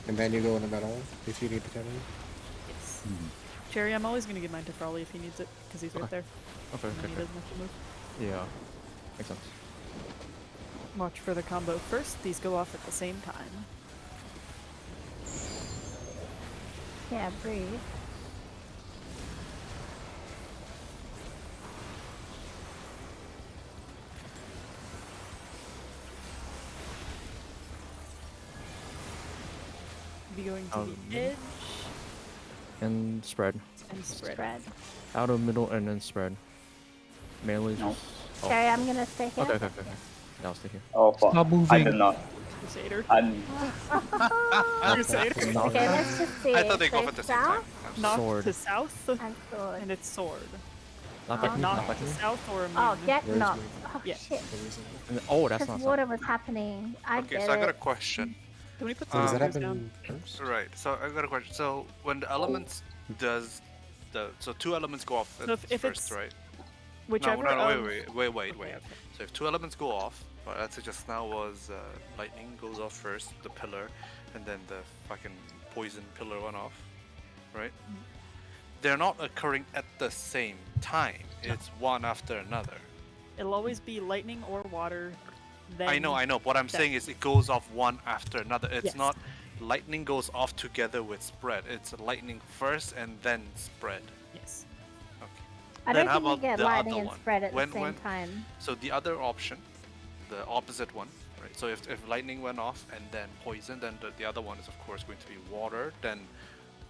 and then you go in the middle if you need the tether. Yes. Hmm. Cherry, I'm always gonna give mine to Frawley if he needs it, because he's right Okay. there. Okay, And okay, he okay. doesn't have to move. Yeah. Makes sense. Watch for the combo first. These go off at the same time. Yeah, breathe. Be going to Um, the edge And spread. and spread. Spread. Out of middle and then spread. Melee No. just. Oh. Cherry, I'm gonna stay here. Okay, okay, okay, okay. Now stay here. Oh fuck! Stop I moving. did not. Crusader. Crusader. Okay, let's just see. I thought they go So off at the same time. south Knock Sword. to south, and sword. and it's sword. Not back me, not Knock back to me. south or immune. Oh, get Where's knocked. me? Oh, Yeah. shit. And oh, that's Because not water was happening. I Okay, get so I got a it. question. Can we put So does some that numbers down? happen first? Right. So I got a question. So when the elements does the so two elements go off So if first, it's right? Whichever. No, of- wait. Okay, okay. So if two elements go off, well, let's say just now was lightning goes off first, the pillar, and then the fucking poison pillar went off, right? They're not occurring at the same time. It's one after another. It'll always be lightning or water. Then I know. What I'm that- saying is it goes off one after another. It's Yes. not lightning goes off together with spread. It's lightning first and then spread. Yes. Okay. I Then don't how think you about get the lightning other and one? spread at When- the same when- time. So the other option, the opposite one, right? So if lightning went off and then poison, then the other one is of course going to be water, then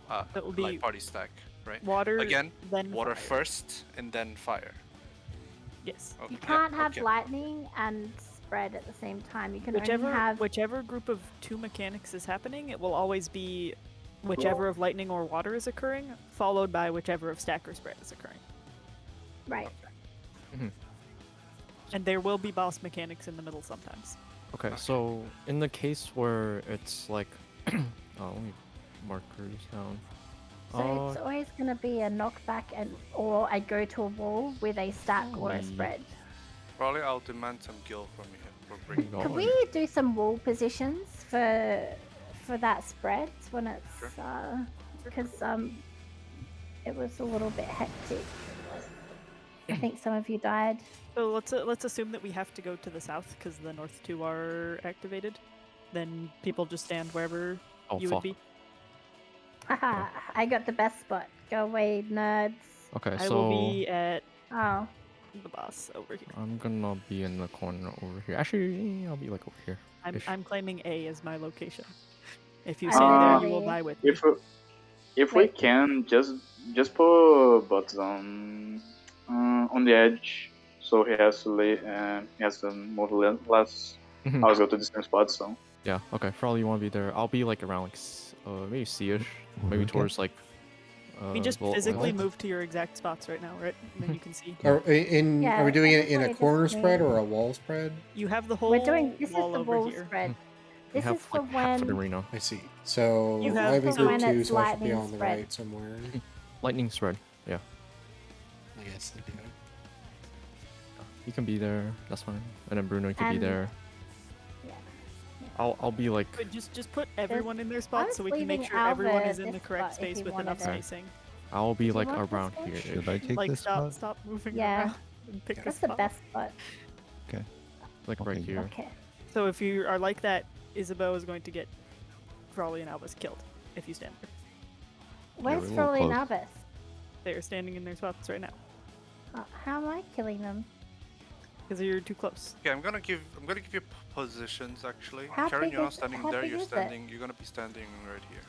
That will be light party stack, right? Water. Again, then water fire. first and then fire. Yes. Okay. You can't have okay. lightning and spread at the same time. You can only have Whichever group of 2 mechanics is happening, it will always be whichever of lightning or water is occurring, followed by whichever of stack or spread is occurring. right. And there will be boss mechanics in the middle sometimes. Okay, so in the case where it's like, oh, let me markers down. So it's always going to be a knockback or I go to a wall with a stack or a spread. Probably I'll demand some gil from you for bringing. Could we do some wall positions for that spread when it's because it was a little bit hectic. I think some of you died. So let's assume that we have to go to the south because the north 2 are activated. Then people just stand wherever you would be. Haha, I got the best spot. Go away, nerds. Okay, I will be at Oh. the boss over here. I'm gonna be in the corner over here. Actually, I'll be like over here. I'm claiming A as my location. If you stand there, you will die with me. If we can, just put Butts on the edge, so he has to move less. I was go to the same spot, so. Yeah. Okay. Probably you want to be there. I'll be like around like maybe C-ish, maybe towards like. We just physically move to your exact spots right now, right? And then you can see. Are we doing it in a corner spread or a wall spread? You have the whole We're doing this wall is the over wall here. spread. We This have is for like half of the when arena. I see. So You have I'll be for group when 2, it's so I should be lightning on the spread. right somewhere. Lightning spread. Yeah. I guess. You can be there. That's fine. And then Bruno, you can be And- there. Yeah. I'll be like. But just put everyone in their spots so we can leaving make sure everyone Alva is in the this correct spot if space you with wanted enough it. spacing. I'll be Did you like want this around one? here. Should I take Like this stop spot? moving Yeah. around and pick a That's the spot. best spot. Okay. Like right Okay. here. Okay. So if you are like that, Isabeau is going to get Crawley and Albus killed if you stand there. Where's we're a little Frolly and close. Albus? They are standing in their spots right now How am I killing them? because you're too close. Okay, I'm gonna give you positions actually. How Karen, big you're not is- standing how there. big You're is it? standing. You're gonna be standing right here.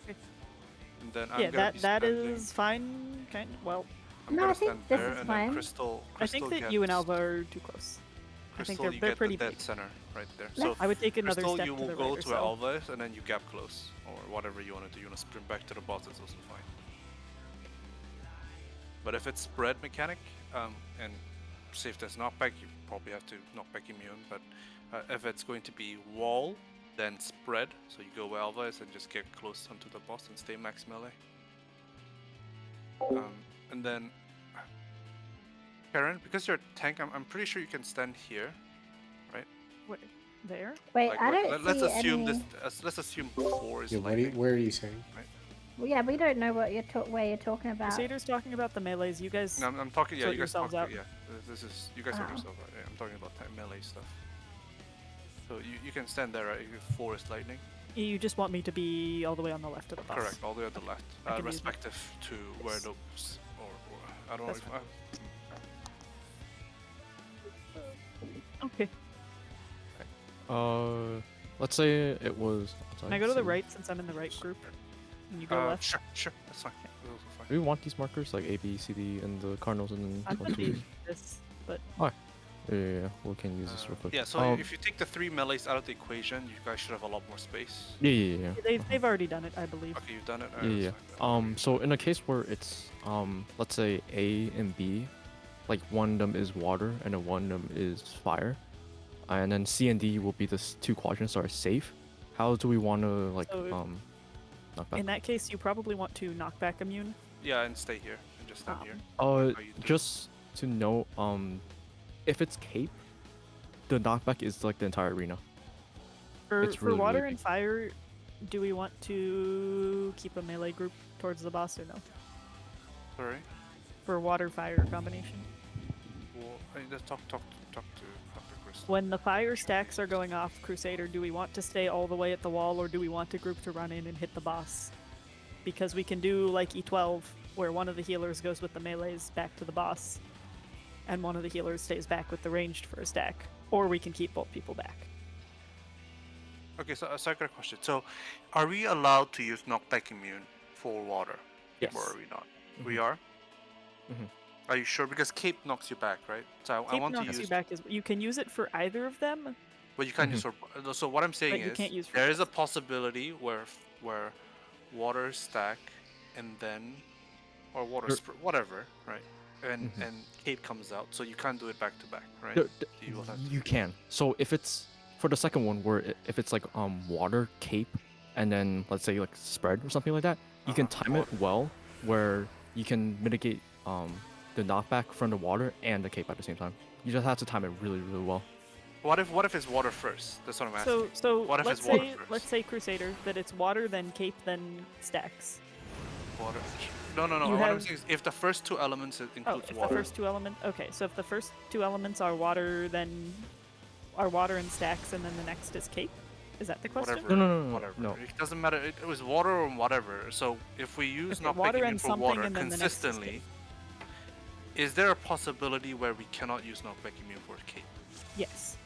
Okay. And then I'm Yeah, gonna be that standing. is fine. Kind well, I'm No, gonna I think stand this there, is and fine. then Crystal. I think that gets, you and Alva are too close. I think Crystal, you they're get pretty the dead big. center right there. Let's- So I would take another Crystal, step you to will the go right or to so. Alva, and then you gap close, or whatever you want to do. You want to sprint back to the boss, it's also fine. But if it's spread mechanic, and say if there's knockback, you probably have to knockback immune. But if it's going to be wall, then spread. So you go Alvarez and just get close onto the boss and stay max melee. And then Karen, because you're a tank, I'm pretty sure you can stand here, right? Wait, there? Wait, Like, I don't let's see assume any. let's assume 4 is Yeah, lightning. where are you saying? Well, yeah, we don't know what where you're talking about. Crusader's talking about the melees. You guys. No, I'm talking. Yeah, sort you guys yourselves talk. out. Yeah, this is you guys sort Oh. yourself out. Yeah, I'm talking about melee stuff. So you can stand there, right? If 4 is lightning. You just want me to be all the way on the left of the boss. Correct, all the way on the left, I can use that. respective to where the or I don't That's know. fine. Okay. Let's say it was. Can I go to the right since I'm in the right group? And you go left? Sure, that's fine. That's also fine. Do we want these markers like A, B, C, D, and the cardinals and then I'm gonna 22s? be this, but Yeah. We can use this real quick. Yeah, so if you take the 3 melees out of the equation, you guys should have a lot more space. Yeah. they've already done it, I believe. Okay, you've done it. Yeah. So in a case where it's let's say A and B, like one of them is water and then one of them is fire, and then C and D will be the 2 quadrants that are safe. How do we want to like So knock back? In that case, you probably want to knock back immune. Yeah, and stay here and just stand here. Uh, how you do it. just to know, if it's cape, the knockback is like the entire arena. For It's really, water really and fire, do we want to keep a melee group towards the boss or no? Sorry. For water fire combination. Well, I mean, just talk to Crystal. When the fire stacks are going off, Crusader, do we want to stay all the way at the wall or do we want a group to run in and hit the boss? Because we can do like E12, where one of the healers goes with the melees back to the boss, and one of the healers stays back with the ranged for a stack. Or we can keep both people back. Okay, so I got a question. So, are we allowed to use knockback immune for water? Yes. Or are we not? We are? Mhm. Are you sure? Because cape knocks you back, right? So I Cape want to knocks use. you back. You can use it for either of them. But you can't use for. So what I'm saying But you is, can't use for there is a both. possibility where water stack and then, or water whatever, right? And cape comes out, so you can't do it back to back, right? You will have to You can. So if it's for the second one, where if it's like water cape, and then let's say like spread or something like that, you can time it well where you can mitigate the knockback from the water and the cape at the same time. You just have to time it really well. What if it's water first? That's what I'm asking. So what if let's it's water say first? let's say Crusader that it's water, then cape, then stacks. Water. No. You What I'm have- saying is, if the first two elements includes if water, the first two elements. Okay, so if the first two elements are water, then are water and stacks, and then the next is cape. Is that the question? whatever. No. Whatever. It doesn't matter. It was water or whatever. So if we use Okay, knockback water immune and for something, water and then the next is consistently, cape. is there a possibility where we cannot use knockback immune for cape? Yes.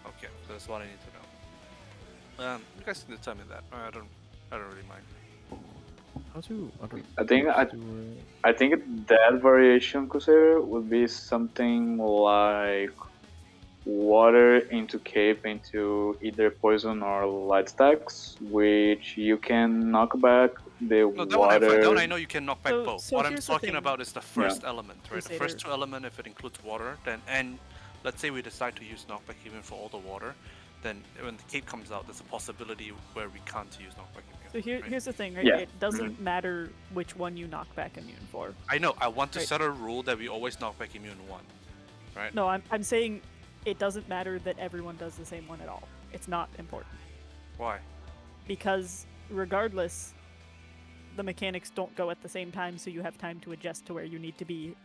Okay, so that's what I need to know. You guys can determine that. I don't really mind. How do other I think groups I- do it? I think that variation, Crusader, would be something like water into cape into either poison or light stacks, which you can knock back the No, that one I water. know you can knock back So- both. so What I'm here's the talking thing, about is the first element, right? The Crusader. first two element, if it includes water, then and let's say we decide to use knockback even for all the water, then when the cape comes out, there's a possibility where we can't use knockback immune. So right? here's the thing, right? Yeah. It doesn't matter which one you knock back immune for. I know. I want to Right. set a rule that we always knockback immune one, right? No, I'm saying it doesn't matter that everyone does the same one at all. It's not important. Why? Because regardless, the mechanics don't go at the same time, so you have time to adjust to where you need to be,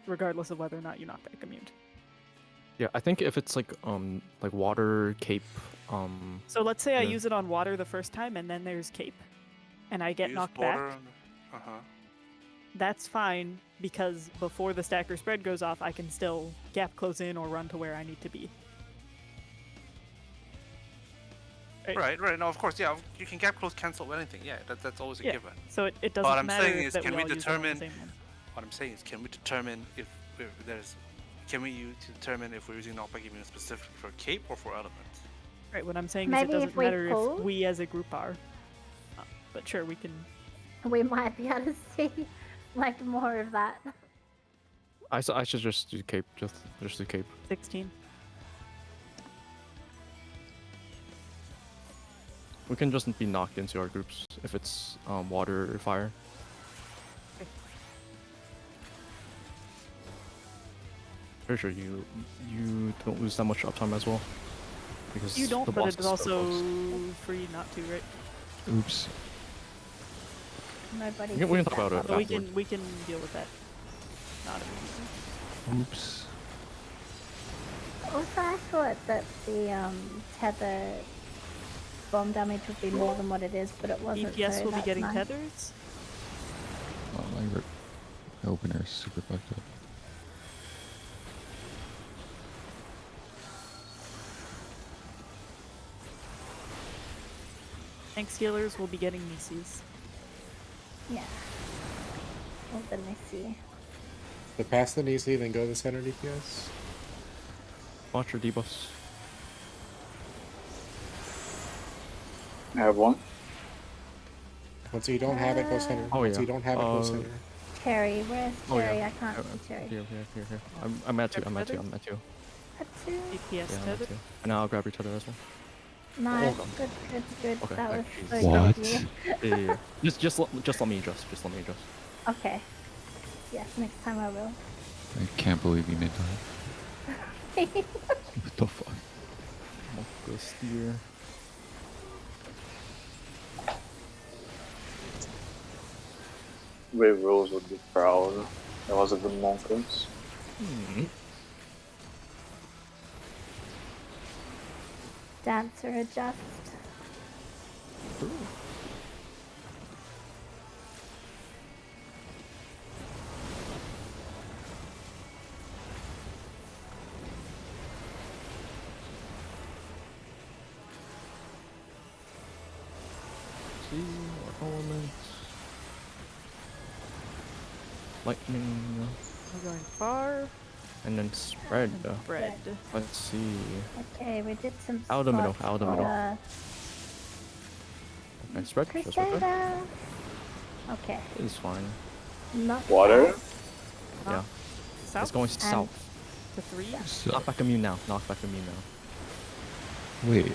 regardless of whether or not you knock back immune. Yeah, I think if it's like water cape, So let's say I Yeah. use it on water the first time, and then there's cape, and I get Use knocked water back. on- That's fine, because before the stacker spread goes off, I can still gap close in or run to where I need to be. Right. No, of course, yeah. You can gap close cancel anything. Yeah, that's always a Yeah. given. So it doesn't I'm matter saying if is, that can we all use it on the determine- same one. What I'm saying is, can we determine if there's, can we determine if we're using knockback immune specifically for cape or for elements? Right, what I'm saying Maybe is it if doesn't we matter pull- if we as a group are. But sure, we can. We might be able to see like more of that. I should just do cape, just do cape. 16. We can just be knocked into our groups if it's water or fire. Pretty sure you don't lose that much uptime as well. Because You don't, the but boss it's is so also close. free not to, right? Oops. Nobody. We can sees talk that about it. bubble. But Afterward. we can deal with that. Not immediately. Oops. Also, I thought that the tether bomb damage would be more than what it is, but it wasn't. DPS so will be that's getting nice. tethers. Oh, my opener is super fucked up. Thanks healers will be getting Nieces. Yeah. Oh, the Missy. So pass the Nisi, then go to the center DPS. Watch your debuffs. I have one. Once you don't have it, go center. Oh, Once yeah. you don't have it, go center. Cherry, where's Oh, Cherry? yeah. I can't see Cherry. Here. I'm at you. I'm at you. Tether? I'm at you. Tatsu? DPS Yeah, I'm at tether. you. And now I'll grab your tether as well. Nice. Hold on. Good. Okay, That was thank so you. good of What? you. Yeah. Just let me adjust. Just let me adjust. Okay. Yes, next time I will. I can't believe you made that. What the fuck? Go steer. Ray Rose would be proud. That was a good Monkers. Dancer adjust. See our elements. Lightning. We're going far And then spread. and bread. Let's see. Okay, we did some Out of the middle, spots out of the middle. for Okay, spread. Just spread. Crusader. Okay, It's fine. not Water? Yeah. South It's going south. to 3. So, Knock back immune now. Knock back immune now. wait.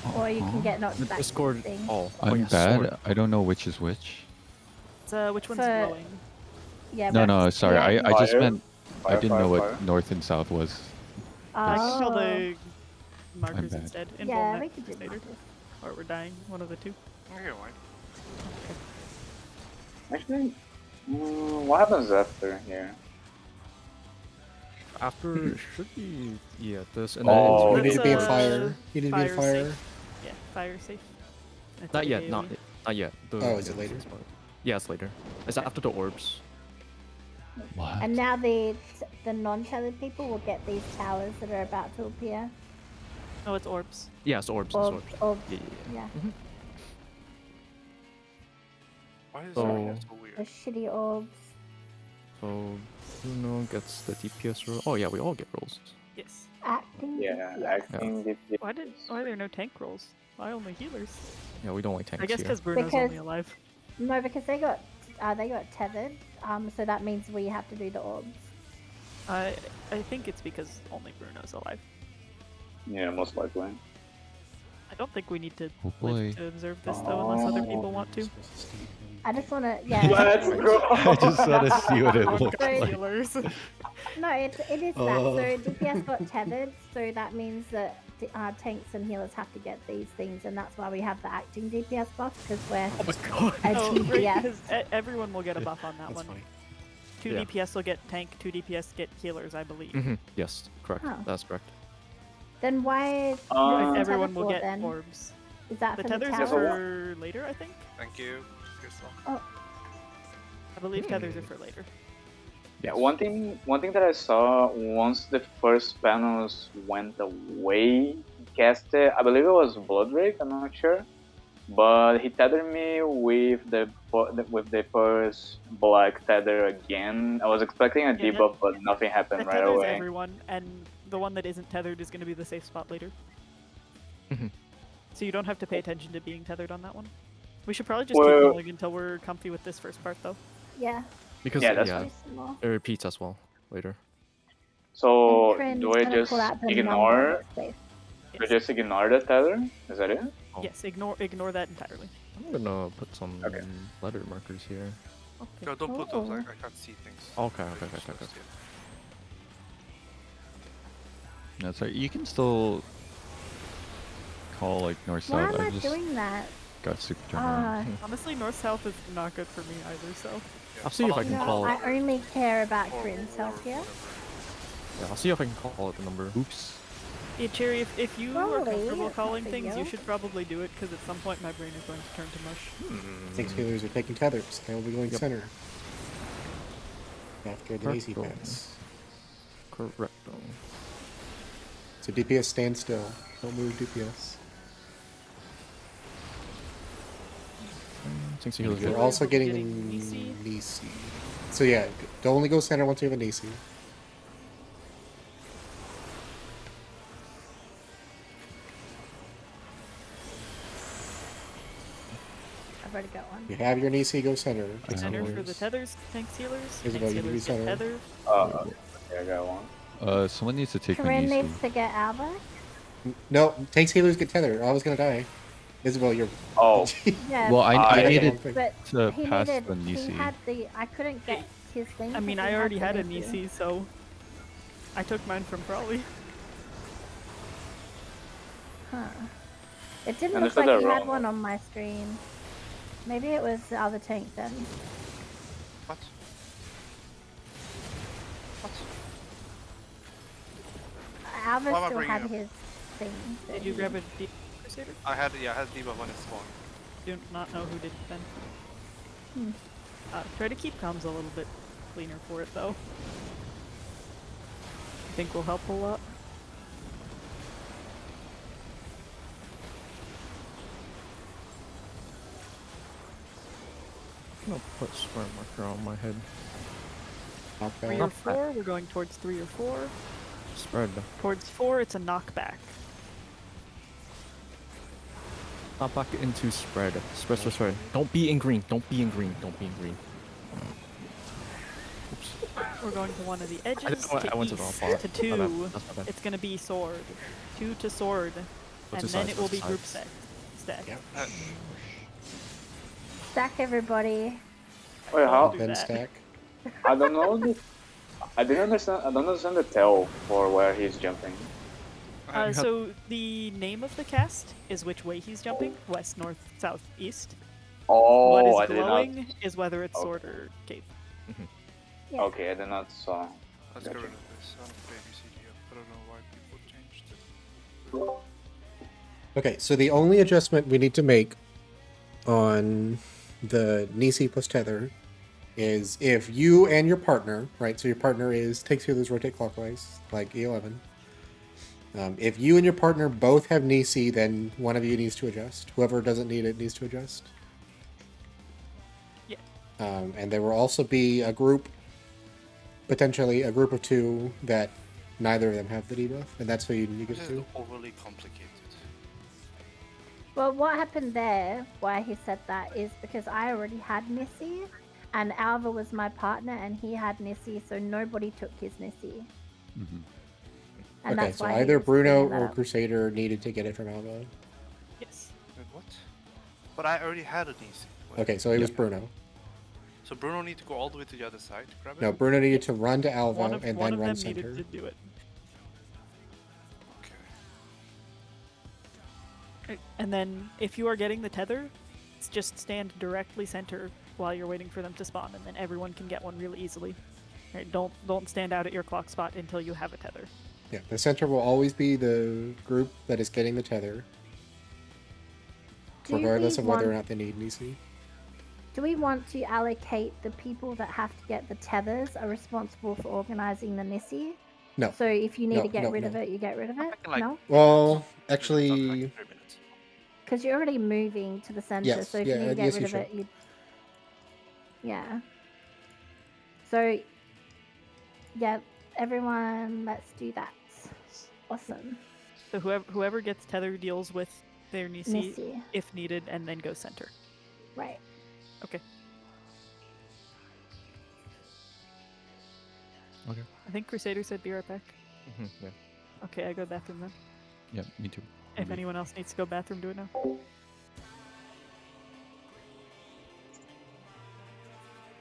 bad. Or you can get knocked The back. Discord. thing. Oh, I'm yeah, bad. sword. I don't know which is which. So which one's For- glowing? Yeah. No, but- no, sorry. yeah, I just Fire. meant I Fire, didn't know fire, what fire. north and south was. I can kill Oh. the markers bad. instead. Yeah, Invuln we that could do later. that. Or we're dying. One of the two. Okay, wait. Actually, what happens after here? After should be this and Oh. then You need it's to be in It's, fire. You need to be in fire fire. safe. Yeah, fire safe. That's not a yet. AoE. Not yet. Oh, is it later? Yeah, it's later. It's after the orbs. What? And now the non-tethered people will get these towers that are about to appear. Oh, it's orbs. Yeah, it's orbs. It's Orbs, orbs. orbs. Yeah. Yeah, Why is So- that so the weird? shitty orbs. So Bruno gets the DPS roll. Oh yeah, we all get rolls. Yes. Acting. Yeah, DPS. acting DPS. Why are there no tank rolls? Why only healers? Yeah, we don't like tanks I guess here. because Bruno's Because- only alive. No, because they got tethered. So that means we have to do the orbs. I think it's because only Bruno's alive. Yeah, most likely. I don't think we need to Oh live boy. to observe this though, unless other people want to. I just want to, yeah. Let's go! I just want to see what it looks Sorry. like. Healers. No, it is that. So DPS got tethered, so that means that tanks and healers have to get these things, and that's why we have the acting DPS buff, because we're Oh my god. a Oh, right, DPS. because everyone will get a buff on that That's one. funny. 2 Yeah. DPS will get tank, 2 DPS get healers, I believe. Mhm. Yes, correct. Oh. That's correct. Then why? Um, what's the Everyone tether will for get then? orbs. Is that The for the tethers tower? are for later, I think. Thank you. Yourself. I believe tethers are for later. Yeah, one thing that I saw once the first panels went away, he cast it. I believe it was Blooddrake. I'm not sure, but he tethered me with the first black tether again. I was expecting a Yeah, debuff, but nothing happened That right tethers away. everyone, and the one that isn't tethered is going to be the safe spot later. Mhm. So you don't have to pay attention to being tethered on that one. We should probably just Well- keep rolling until we're comfy with this first part, though. Yeah. Because Yeah, that's yeah, do some more. it repeats as well later. So Friend do is I gonna just pull out the number ignore? that's safe. Do I just ignore the tether? Is that it? Oh. Yes, ignore that entirely. I'm gonna put some Okay. letter markers here. Okay. No, don't put those. Oh. I can't see things. Okay, I okay, just okay, okay. see it. No, sorry. You can still call like north Why south. am I I just doing that? got super turned around. Honestly, north-south is not good for me either, so... I'll see if I Follow- can No, call. I only care about or- Grin or Self here. whatever. Yeah, I'll see if I can call it the number. Oops. Yeah, Cherry, if you are Probably, comfortable it's calling not things, big you deal. should probably do it, because at some point my brain is going to turn to mush. Tanks healers are taking tethers. They will be going Yep. center. After the AC Purple. pass. Correcto. So DPS stand still. Don't move DPS. Thanks to healers. You're good. also getting Getting Nisi. Nisi. So yeah, don't only go center once you have a Nisi. I've already got one. You have your Nisi, go center. Get Center some for the healers. tethers, tanks, healers. Isabel, Tanks, you do healers, center. get tether. Okay, I got one. Someone needs to take my Corinne Nisi. needs to get Alba. No, tanks healers get tethered. I was gonna die. Isabel, you're. Oh, Yeah, Well, I yeah, needed but to he pass needed. the He Nisi. had the. I couldn't get his thing. I mean, 'cause he I already the had a Nisi. Nisi, so... I took mine from Crawley. Huh. It didn't And look there's like like a you had roll. one on my screen. Maybe it was the other tank then. What? What? Alva Why am I still bringing had it up? his thing. that Did you he- grab a Deep Crusader? I had debuff when it spawned. Do not know who did then. Hmm. Try to keep comms a little bit cleaner for it, though. I think will help a lot. I'm gonna put square marker on my head. 3 Knockback. or 4, we're going towards 3 or 4. Spread. Towards 4, it's a knockback. Not back into spread. Spread, spread, spread. Don't be in green. Don't be in green. Don't be in green. We're going to one of the edges. I went to the wrong east part. to My bad. 2. That's my bad. It's going to be sword. 2 to sword. Go And to then sides, it will go to be group sides. stack. Yep. Stack everybody. Wait, how? do Then that. stack. I don't know. I didn't understand. I don't understand the tell for where he's jumping. So the name of the cast is which way he's jumping: west, north, south, east. Oh, What is I did not. glowing is whether it's Okay. sword or cape. Yeah. Okay, I did not saw. Let's Gotcha. get rid of this. I don't play ABCD. I don't know why people changed it. Okay, so the only adjustment we need to make on the Nisi plus tether is if you and your partner, right? So your partner takes healers, rotate clockwise, like E11. If you and your partner both have Nisi, then one of you needs to adjust. Whoever doesn't need it needs to adjust. Yeah. And there will also be a group, potentially a group of 2 that neither of them have the debuff, and that's who you give This it is to. overly complicated. Well, what happened there, why he said that, is because I already had Nissi, and Alva was my partner, and he had Nissi, so nobody took his Nissi. Mm-hmm. And Okay, that's so why he either was Bruno bringing that or up. Crusader needed to get it from Alva. Yes. Wait, what? But I already had an easy. Wait, Okay, so it was Bruno. So Bruno need to go all the way to the other side to grab it? No, Bruno needed to run to Alva One of and one then of run them center. needed to do it. Okay. And then if you are getting the tether, just stand directly center while you're waiting for them to spawn, and then everyone can get one really easily. Right, don't stand out at your clock spot until you have a tether. Yeah, the center will always be the group that is getting the tether, Do regardless we of whether or want- not they need Nisi. Do we want to allocate the people that have to get the tethers are responsible for organizing the Nissi? No. So if you need No, to get no, rid of no. it, you get rid of it? thinking like- No? Well, Like actually, 3 minutes. Because you're already moving to the center, Yes, so if yeah, you need to get yes, rid you of it, should. you... Yeah. So, yeah, everyone, let's do that. Awesome. So whoever gets tether deals with their Nisi Nissi. if needed, and then goes center. Right. Okay. Okay. I think Crusader said be right back. Yeah. Okay, I go bathroom then. Yeah, me too. If Maybe. anyone else needs to go bathroom, do it now.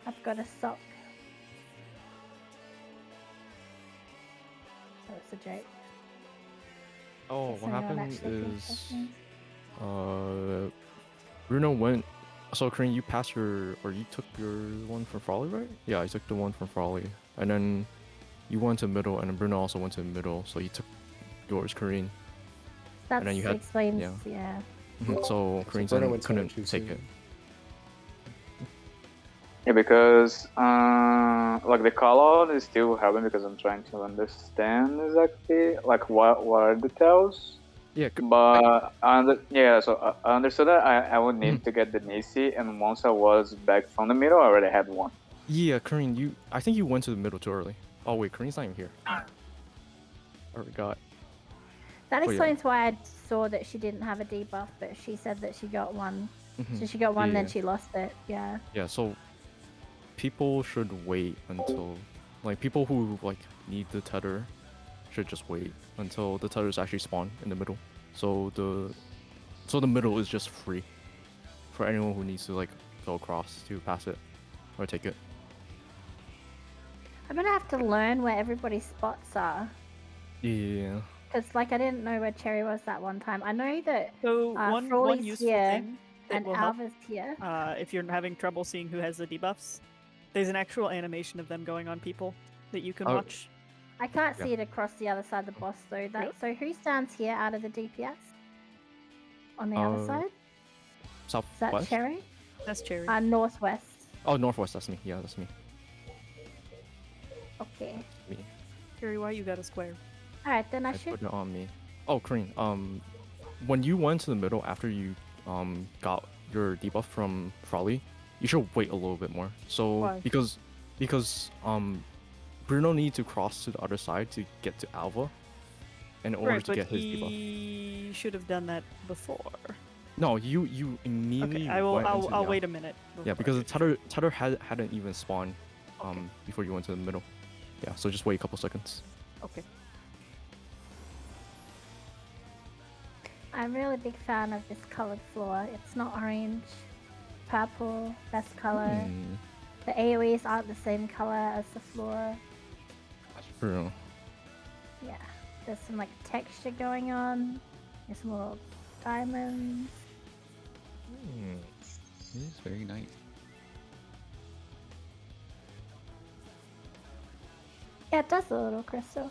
I've got a sock. Oh, it's a joke. Oh, Does what anyone happened actually think is, something? Bruno went. So, Kareem, you passed or you took your one from Frawley, right? Yeah, I took the one from Frawley, and then you went to middle, and then Bruno also went to middle, so he took yours, Kareem. That then you had- explains, yeah. yeah. So Kareem Bruno went couldn't too take soon. it. Yeah, because like the call out is still happening because I'm trying to understand exactly like what are the tells. Yeah, But so I understood that I would need to get the Nisi, and once I was back from the middle, I already had one. yeah, Kareem, I think you went to the middle too early. Oh wait, Kareem's not even here. I forgot. That Oh, yeah. explains why I saw that she didn't have a debuff, but she said that she got one. So she got one, then Yeah. she lost it. Yeah. Yeah, so people should wait until, like, people who like need the tether should just wait until the tethers actually spawn in the middle. So the middle is just free for anyone who needs to like go across to pass it or take it. I'm gonna have to learn where everybody's spots are. Yeah. Because, like, I didn't know where Cherry was that one time. I know that So one Frawley's useful here thing that and will help, Alva's here. if you're having trouble seeing who has the debuffs, there's an actual animation of them going on people that you can Oh. watch. I can't Yeah. see it across the other side of the boss, though. That Really? So who stands here out of the DPS? On the other side? Is that Southwest? Cherry? That's Cherry. Northwest. Oh, northwest. That's me. Yeah, that's me. Okay. Me. Cherry, why you got a square? Alright, then I I should... put it on me. Oh, Kareem. When you went to the middle after you got your debuff from Frawley, you should wait a little bit more. So Why? because Bruno needs to cross to the other side to get to Alva, in order Right, to but get his debuff. he should have done that before. No, you immediately Okay, went I'll into the wait a minute. Yeah, before I because do the tether hadn't even spawned Okay. before you went to the middle. Yeah, so just wait a couple seconds. Okay. I'm a really big fan of this colored floor. It's not orange, purple, best color. Hmm, The AoEs aren't the same color as the floor. that's true. Yeah, there's some like texture going on. There's some little diamonds. Hmm. It is very nice. Yeah, it does a little crystal.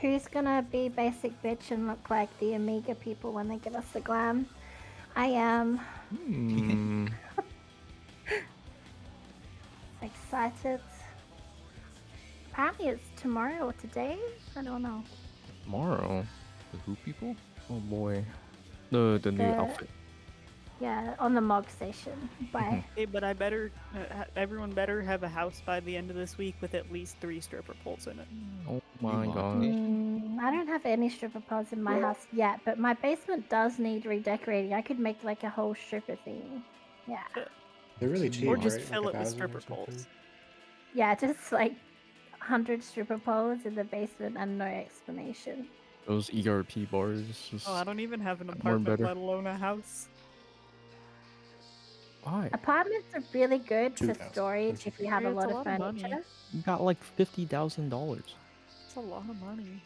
Who's gonna be basic bitch and look like the Amiga people when they give us the glam? I am. Hmm. Excited. Apparently it's tomorrow or today? I don't know. Tomorrow. The Who people? Oh boy. The new The- outfit. Yeah, on the Mog station. Bye. Hey, but I better, everyone better have a house by the end of this week with at least 3 stripper poles in it. Oh my want god. I don't have any stripper poles in my house yet, but my basement does need redecorating. I could make like a whole stripper theme. Yeah. They're really cheap, Or right? just Like fill it with 1,000 or stripper something. poles. Yeah, just like 100 stripper poles in the basement and no explanation. Those ERP bars. Just Oh, I don't even have an more apartment, better. let alone a house. Why? Apartments are really good for 2,000. storage if you have a It's lot a of lot of money. furniture. You got like $50,000. It's a lot of money.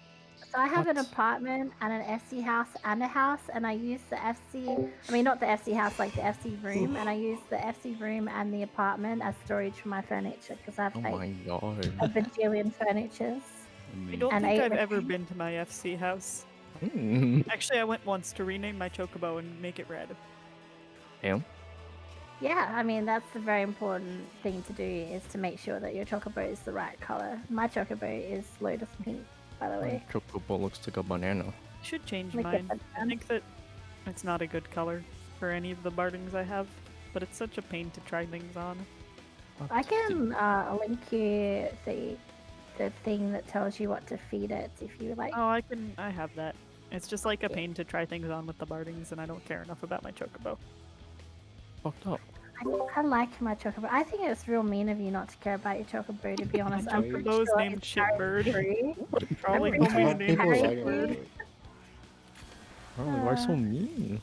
So I have an What? apartment and an FC house and a house, and I use the not the FC house, like the FC room, and I use the FC room and the apartment as storage for my furniture because I have Oh like my a god. bajillion furnitures. I don't And think 8 I've ever living. been to my FC house. Hmm. Actually, I went once to rename my chocobo and make it red. Damn. Yeah, I mean that's the very important thing to do is to make sure that your chocobo is the right color. My chocobo is lotus pink, by the My way. chocobo looks like a banana. I should change Look at mine. that I think that it's not a good color for any of the bardings I have, but it's such a pain to try things on. I can link you the thing that tells you what to feed it if you like. Oh, I have that. It's just like a pain to try things on with the bardings, and I don't care enough about my chocobo. Fucked up. I like my chocobo. I think it's real mean of you not to care about your chocobo. To be honest, I'm pretty chocobo's sure named it's very Shitbird. true. Probably I'm told me pretty to sure name it's it like it. very Shitbird. true. Harley, why so mean?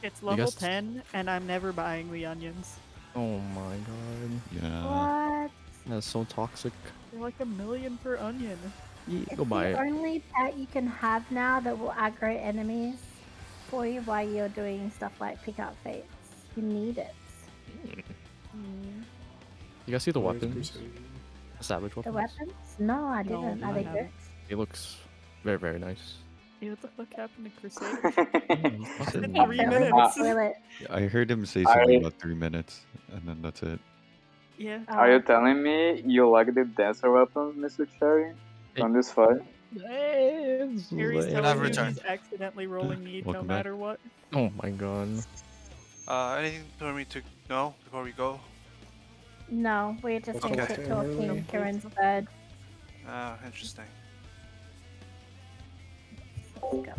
It's You level guys- 10, and I'm never buying the onions. Oh my god. Yeah. What? That's so toxic. They're like $1 million per onion. Yeah, It's go buy the it. only pet you can have now that will aggro enemies for you while you're doing stuff like pick up fates. You need it. You guys see the Where's weapons? Crusade? The savage The weapons? weapons? No, I No, didn't. I Are they haven't. good? It looks very, very nice. Hey, what the fuck happened to Crusader? Mm, Said fucking- no. 3 Fell in the minutes. toilet. I heard him say something I- about 3 minutes, and then that's it. Yeah. Oh, Are you telling me you like the dancer weapons, Mr. Cherry? From this fight? Yes, Harry's like- I've telling you returned. he's accidentally rolling meat no Welcome back. matter what. Oh my god. Anything for me to know before we go? no, we're just Okay. gonna keep talking. Okay. Karen's bird. Interesting. Let's go.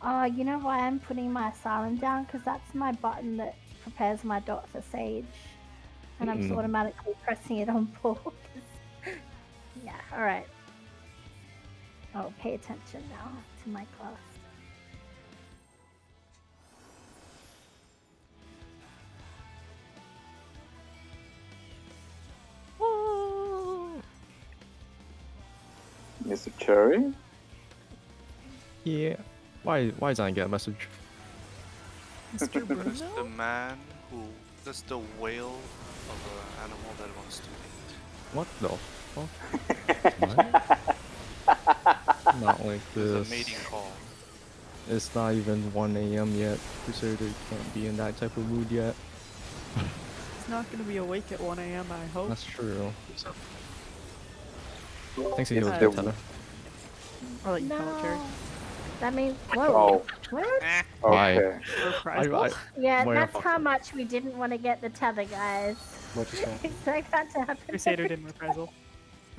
Oh, you know why I'm putting my asylum down? Because that's my button that prepares my dot for Sage. And I'm just Mm. automatically pressing it on pause. Yeah, alright. Oh, pay attention now to my class. Mr. Cherry? Yeah. Why did I get a message? Mr. Bruno? The man who that's the whale of an animal that wants to eat. What the fuck? What? Not like There's a this. mating call. It's not even 1 a.m. yet. Crusader can't be in that type of mood yet. He's not gonna be awake at 1 a.m. I hope. That's true. Thanks for Yes, healing, there Tana. I'll let you call it, Jerry. No. That means whoa. Oh, What? Eh. Bye. okay. Reprisal? Yeah, Moira that's fucked how up. much we didn't want to get the tether, guys. What just happened? Expect that to happen. Crusader didn't reprisal.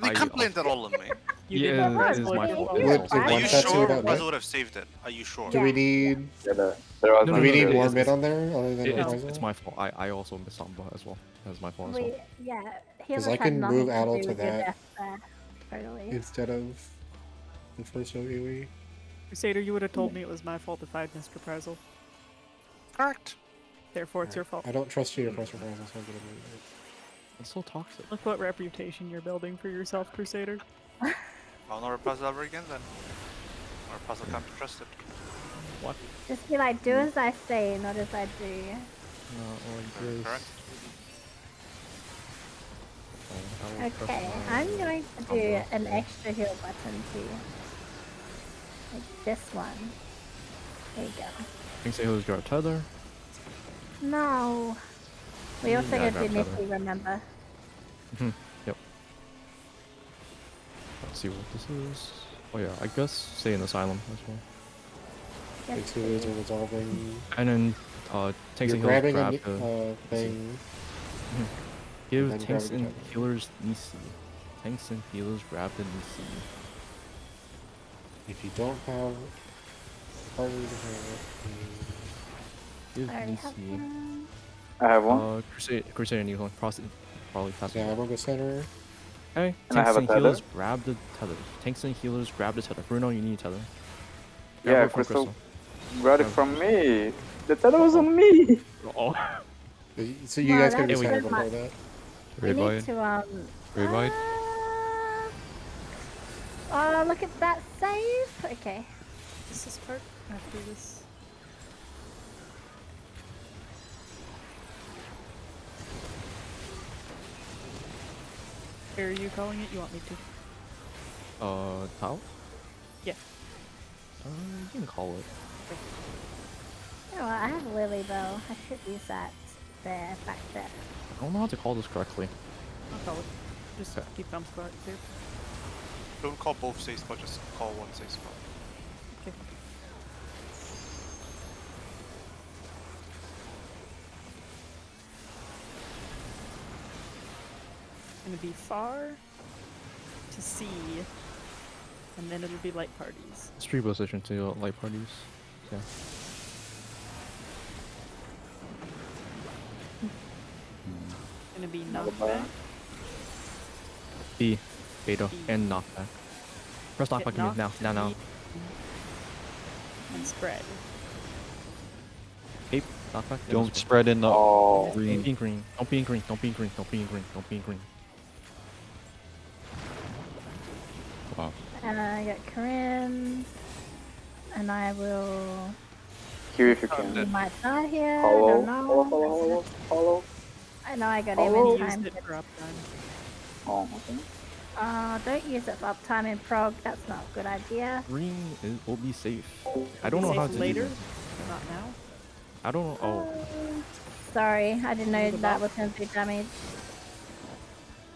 They I- can't blame that all on me. You Yeah, didn't it reprisal. is It's my your fault. fault. You Would- were would fine. Are one you shot two sure without Reprisal net? would have saved it? Are you sure? Do we Yeah. need? Yeah, there was No, Do no we need no, more it's- mid on there other than It's reprisal? my fault. I also missed Samba as well. That's my fault as well. Yeah, Because healers I had can nothing move to Adel do to with your that death there. Totally. instead of the first OEE. Crusader, you would have told me it was my fault if I'd missed reprisal. Correct. Therefore, it's your fault. I don't trust you to press reprisal, so I'm gonna move it. It's so toxic. Look what reputation you're building for yourself, Crusader. I'll not Reprisal ever again then. Reprisal can't be trusted. What? Just be like, do as I say, not as I do. Not like this. Correct. Oh, I will press Okay, my I'm going to do Samba. an extra heal button too. Like this one. There you go. Think say who's grab tether. No. We also Yeah, got to do grab tether. Misty, remember? Yep. Let's see what this is. Oh yeah, I guess stay in Asylum as well. Yes, Takes healers are resolving. And then tanks You're and healers grabbing grab a the thing. give then tanks grabbing and tether. healers Nisi. Tanks and healers grab the Nisi. If you don't have harder to have Give I already have Nisi. one. I have one. Crusader needs one. Probably pass yeah, it. I'm gonna go center. Okay, And I tanks have a and tether? healers grab the tether. Tanks and healers grab the tether. Bruno, you need a tether. Grab Yeah, it from Crystal grabbed it from me. The tether was on me. Oh. So you Wow, guys can be that's center so before much. that. We need Revive. to, Revive. Oh, look at that save! Okay. Is this part after this? Are you calling it? You want me to? Tau? Yeah. You can call it. You know what, I have Lily though. I should use that there, back there. I don't know how to call this correctly. I'll call it. Just Okay. keep them spot there. Don't call both safe spot, just call one safe spot. Okay. Gonna be far to see, and then it'll be light parties. Street position to light parties. Yeah. Gonna be Another knockback. B, beta, B. and knockback. Press knockback Get me now, now. knocked, and spread. Ape, knockback. and Don't spread in the Oh, Don't green. be in green. Don't be in green. Don't be in green. Don't be in green. Don't be in green. Wow. I got Corinne, and I will. here if you You can. might die here. Follow, Don't know. follow, follow, follow, follow. I know I got Follow. him When in you time. used it for uptime. Oh, okay. Don't use it for uptime in prog. That's not a good idea. Green will be safe. I don't know how to do later, this. not now. I don't know. Oh, Sorry, I didn't know The that buff? was going to do damage.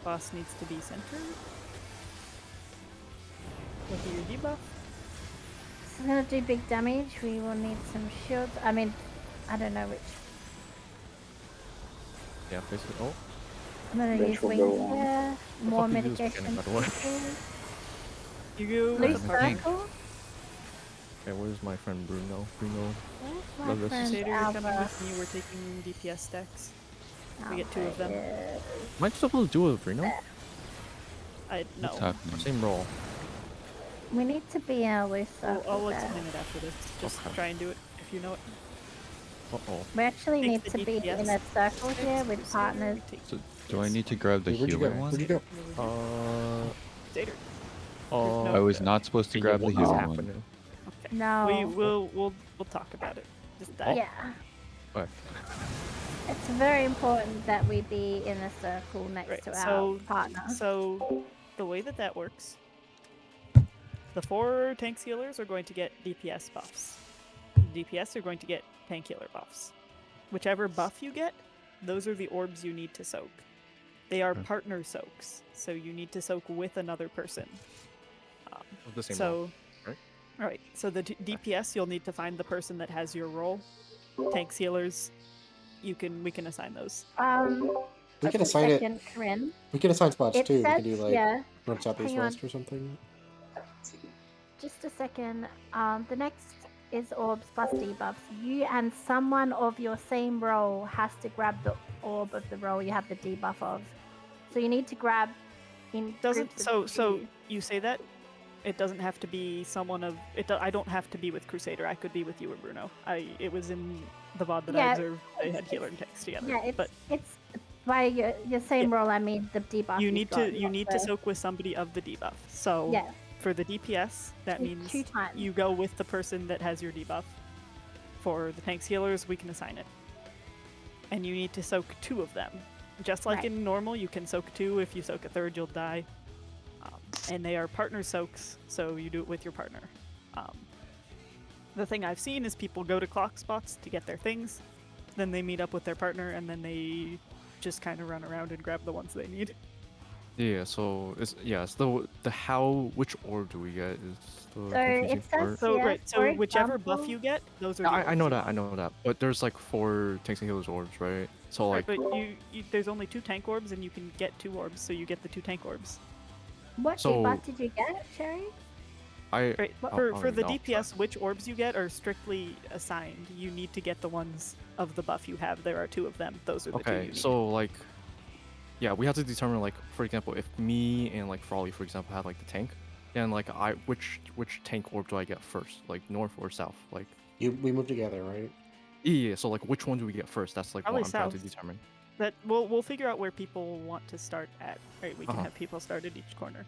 Boss needs to be centered. Look at your debuff. It's going to do big damage. We will need some shields. I mean, I don't know which. yeah, basically. Oh, I'm going to use Eventual wings go on. here. the More fuck you do this mitigation. beginning, by the way? You go Blue with the party. circle. okay. Where's my friend Bruno? Bruno. Where's Love my this. friend Crusader, you're coming Alba? with me. We're taking DPS stacks. We get 2 of them. Yeah. Am I supposed to do it with Bruno? I no. What's happening? Same role. We need to be in a loose circle I'll there. explain it after this. Just Okay. try and do it if you know it. Uh oh. We actually Take need the to be DPS. in a circle here with Crusader, partners. we take So, do I need to grab the Where'd you go? healer Where'd you one? go? Crusader. Oh. No. I was not supposed to grab the What is healer one. happening? Okay. No. We'll talk about it. Just that. Yeah. What? It's very important that we be in a circle next Right, to so- our partner. So the way that works, the 4 tank healers are going to get DPS buffs. DPS are going to get tank healer buffs. Whichever buff you get, those are the orbs you need to soak. They are partner soaks, so you need to soak with another person. Of the same so, role, right? All right. So the DPS, you'll need to find the person that has your role. Tanks, healers, we can assign those. We Just can a assign it. second, Corinne. We can assign spots It too. We says can do like here. north, south, east, Hang on. west or something. Just a second. The next is orbs plus debuffs. You and someone of your same role has to grab the orb of the role you have the debuff of. So you need to grab in Doesn't groups of so two. you say that? It doesn't have to be someone of it. I don't have to be with Crusader. I could be with you or Bruno. It was in the VOD that I Yeah, observed. They had it's- healer and tanks together. Yeah, but it's by your same role. I mean the debuff. you you've need got, to not the- soak with somebody of the debuff. So Yeah. for the DPS, that Two means times. you go with the person that has your debuff. For the tanks healers, we can assign it. And you need to soak 2 of them. Just like Right. in normal, you can soak 2. If you soak a third, you'll die. And they are partner soaks, so you do it with your partner. The thing I've seen is people go to clock spots to get their things, then they meet up with their partner, and then they just kind of run around and grab the ones they need. Yeah, so it's which orb do we get is the So confusing it says part. So Yeah, right, so for whichever buff example- you get, those are. No, the I orbs know you that, I want. know that. But there's like 4 tanks and healers orbs, right? So like, Right, but there's only 2 tank orbs, and you can get 2 orbs, so you get the 2 tank orbs. What So- debuff did you get, Sherry? I Right, I for don't the know. DPS, which orbs you get are strictly assigned. You need to get the ones of the buff you have. There are 2 of them. Those are the 2 you Okay, need. so like, yeah, we have to determine like, for example, if me and like Frawley, for example, had like the tank, then like which tank orb do I get first, like north or south? Like, We move together, right? yeah. So like, which one do we get first? That's like Probably what I'm trying to south. determine. That we'll figure out where people want to start at. Right, we can Uh-huh. have people start at each corner.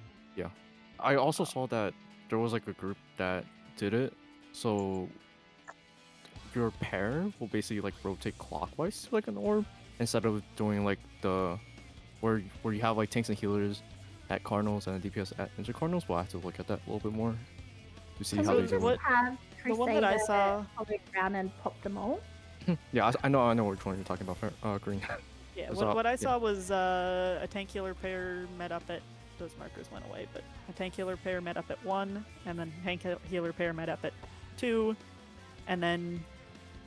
I also saw that there was like a group that did it, so your pair will basically like rotate clockwise like an orb instead of doing like the where you have like tanks and healers at cardinals and DPS at inter cardinals. Well, I have to look at that a little bit more to see Can how we they just do it. have The one that I Crusader saw- hover around and pop them all? Yeah, I know which one you're talking about. Green. Yeah, So, what I yeah. saw was a tank healer pair met up at those markers went away, but a tank healer pair met up at 1, and then tank healer pair met up at 2, and then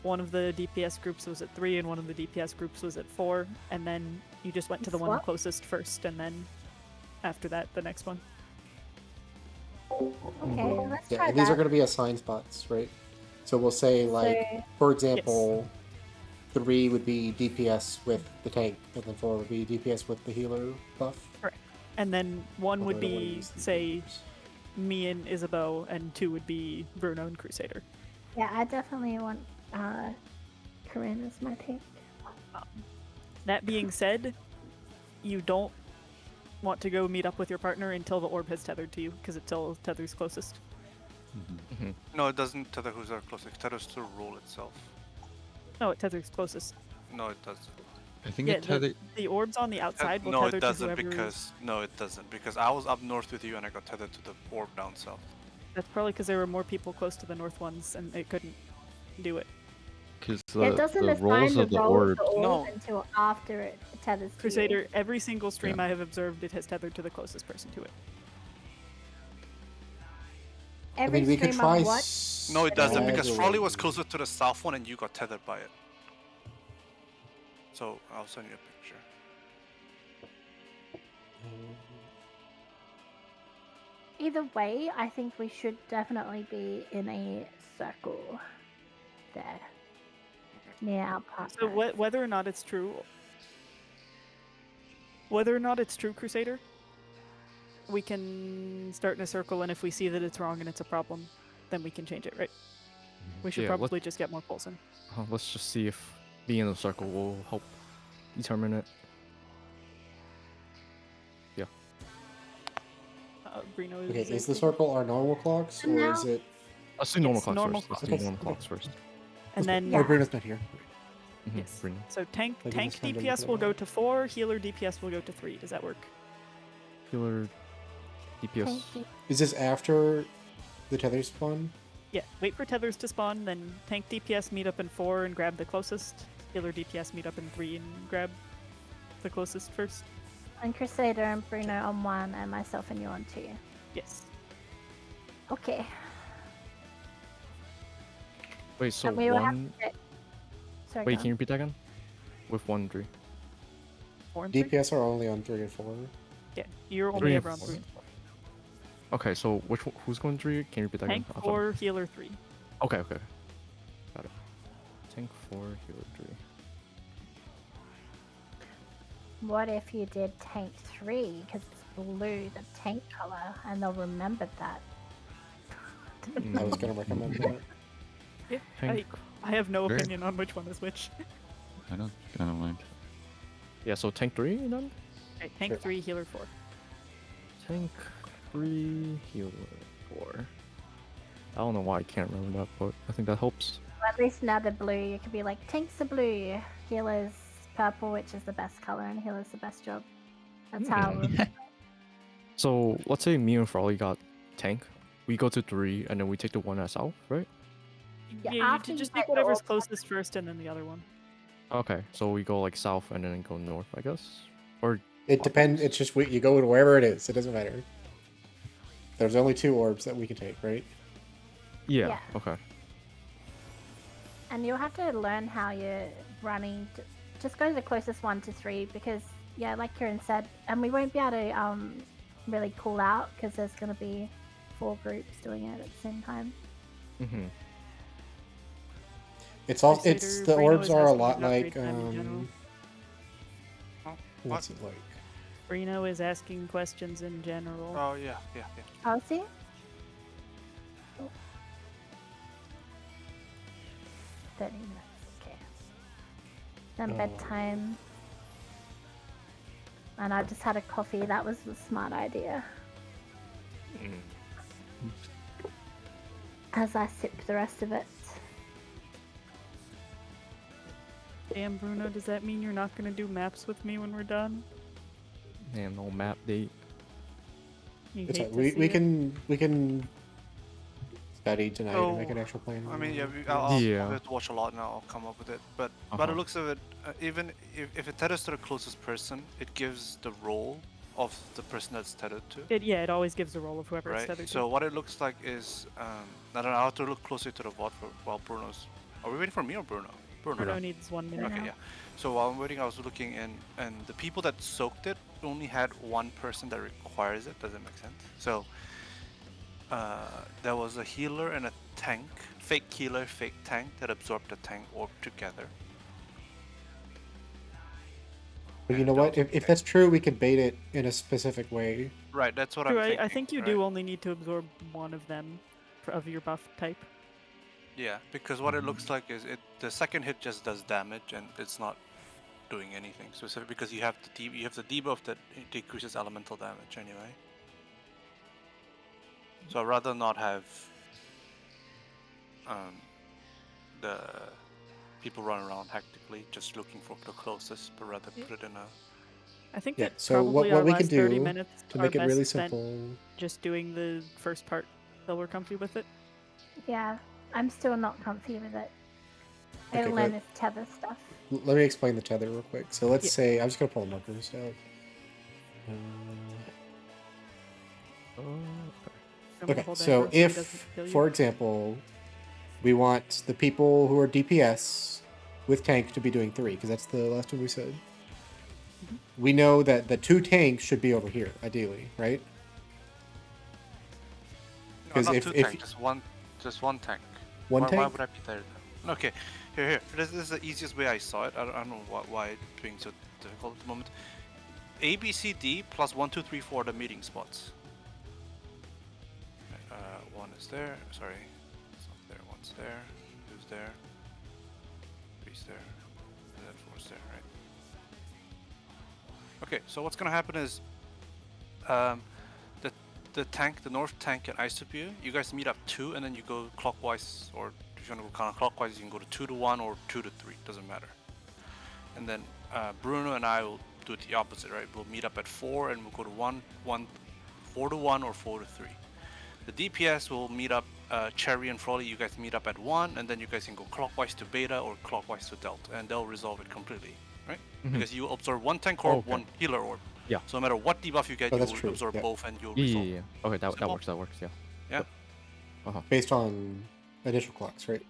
one of the DPS groups was at 3, and one of the DPS groups was at 4, and then you just went to the one Swap? closest first, and then after that, the next one. Okay, let's Yeah, try and these that. are going to be assigned spots, right? So we'll say like, So, for example, 3 would be DPS with the tank, and then 4 would be DPS with the healer buff. And then 1 would Although I don't wanna be, use the say, numbers. me and Isabeau, and 2 would be Bruno and Crusader. yeah, I definitely want Corinne as my pick. That being said, you don't want to go meet up with your partner until the orb has tethered to you, because until tether's closest. No, it doesn't tether who's our closest. It tethers to the rule itself. No, it tethers closest. No, it doesn't. I think Yeah, it tethered. the orbs on the outside will No, tether it doesn't to whoever. because no, it doesn't because I was up north with you and I got tethered to the orb down south. That's probably because there were more people close to the north ones, and it couldn't do it. Because It doesn't the assign roles the of the role of orb. the orb No. until after it tethers to you. Crusader, every single stream Yeah. I have observed, it has tethered to the closest person to it. Every I mean, we could stream try. I've watched, No, it doesn't because stagger Frawley was them. closer to the south one and you got tethered by it. So I'll send you a picture. either way, I think we should definitely be in a circle there near our partner. So whether or not it's true, Crusader, we can start in a circle, and if we see that it's wrong and it's a problem, then we can change it, right? We should Yeah, let's- probably just get more pulse in. Let's just see if being in a circle will help determine it. Bruno Okay, is the able- circle our normal clocks, or is No. it? Let's do normal Yes, clocks normal first. Let's do clocks. normal clocks first. And then Oh, Bruno's not here. Mhm, yes. Bruno. So tank Maybe tank this time they're DPS looking will at go it. to 4, healer DPS will go to 3. Does that work? Healer DPS. Thank you. Is this after the tether spawn? Yeah. Wait for tethers to spawn, then tank DPS meet up in 4 and grab the closest. Healer DPS meet up in 3 and grab the closest first. And Crusader and Bruno on 1, and myself and you on 2. Yes. Okay. Wait, so And we will have one. to get... Sorry, Wait, go can you on. repeat that again? With 1, 3. 4 and 3? DPS are only on 3 and 4. Yeah, you're only 3 and ever on 4. 3 and 4. Okay, so who's going 3? Can you repeat that Tank again? I thought- 4, healer 3. Okay. Got it. Tank 4, healer 3. What if you did tank 3 because it's blue, the tank color, and they'll remember that. I was gonna recommend that. Yeah, Tank. I have no Sure. opinion on which one is which. I don't mind. Yeah, so tank 3 then? Right, tank Sure. 3, healer 4. Tank 3, healer 4. I don't know why I can't remember that, but I think that helps. Well, at least now they're blue. You could be like, tanks are blue, healer's purple, which is the best color, and healer's the best job. That's how. So let's say me and Frawley got tank. We go to 3, and then we take the one that's south, right? Yeah, Yeah, after you you just get take the whatever's orb- closest first and then the other one. Okay, so we go like south and then go north, I guess? Or It depends. It's just you go to wherever it is. It doesn't matter. There's only 2 orbs that we can take, right? yeah, Yeah. okay. And you'll have to learn how you're running. Just go to the closest one to 3 because, yeah, like Kieran said, and we won't be able to really call out because there's going to be 4 groups doing it at the same time. Mm-hmm. It's all. Crusader, It's the Brino orbs is are a asking lot about like raid time in general. What's it like? Brino is asking questions in general. Oh yeah. Oh, see? 30 minutes, okay. Then Oh. bedtime. And I just had a coffee. That was a smart idea. As I sip the rest of it. Damn, Bruno, does that mean you're not gonna do maps with me when we're done? And no map date. You It's hate like, to see we it. can study tonight and make So, an actual plan. I mean, yeah, Yeah. I'll have to watch a lot now. I'll come up with it. But by the Uh-huh. looks of it, even if it tethers to the closest person, it gives the role of the person that's tethered to. It always gives the role of whoever it's Right. tethered So what it looks like is, I don't know. I have to look closer to the VOD while Bruno's. Are we waiting for me or Bruno? to. Bruno. Bruno needs 1 minute. Okay, yeah. So while I'm waiting, I was looking in, and the people that soaked it only had 1 person that requires it. Does it make sense? So there was a healer and a tank, fake healer, fake tank that absorbed the tank orb together. But you And know that what? was If okay. that's true, we could bait it in a specific way. Right, that's what True, I'm thinking. I think you right? do only need to absorb 1 of them of your buff type. Yeah, because what it looks like is the second hit just does damage and it's not doing anything specific because you have the debuff that decreases elemental damage anyway. So I'd rather not have the people run around hectically just looking for the closest, but rather put it in a. I think Yeah. that So what probably our we can last 30 do minutes to are make it best really spent simple. just doing the first part till we're comfy with it. Yeah, I'm still not comfy with it. I Okay, gotta learn but- this tether stuff. Let me explain the tether real quick. So let's Yeah. say I'm just gonna pull a markers out. I'm gonna Okay, hold that so down he doesn't if, kill you. for example, we want the people who are DPS with tank to be doing 3, because that's the last one we said. Mm-hmm. We know that the 2 tanks should be over here, ideally, right? No, 'Cause not if- 2 if- tank, just one tank. One Why tank? would I be there? Then? Okay, here. This is the easiest way I saw it. I don't know why it's being so difficult at the moment. A, B, C, D plus 1, 2, 3, 4 are the meeting spots. One is there. Sorry, it's not there. One's there. Two's there. Three's there. And then 4's there, right? Okay, so what's gonna happen is, the tank, the north tank and Isopia, you guys meet up 2, and then you go clockwise, or if you want to go counterclockwise, you can go to 2 to 1 or 2 to 3. Doesn't matter. And then Bruno and I will do it the opposite, right? We'll meet up at 4, and we'll go to 4 to 1 or 4 to 3. The DPS will meet up, Cherry and Frolly, you guys meet up at 1, and then you guys can go clockwise to Beta or clockwise to Delta, and they'll resolve it completely, right? Mhm. Because you absorb 1 tank orb, Okay. 1 healer orb. Yeah. So no matter what debuff you get, Oh, you that's will true, absorb yeah. both, and you'll Yeah, resolve. yeah, yeah. Okay, that Simple. works. That works. Yeah. Yeah. Uh-huh. Based on initial clocks, right?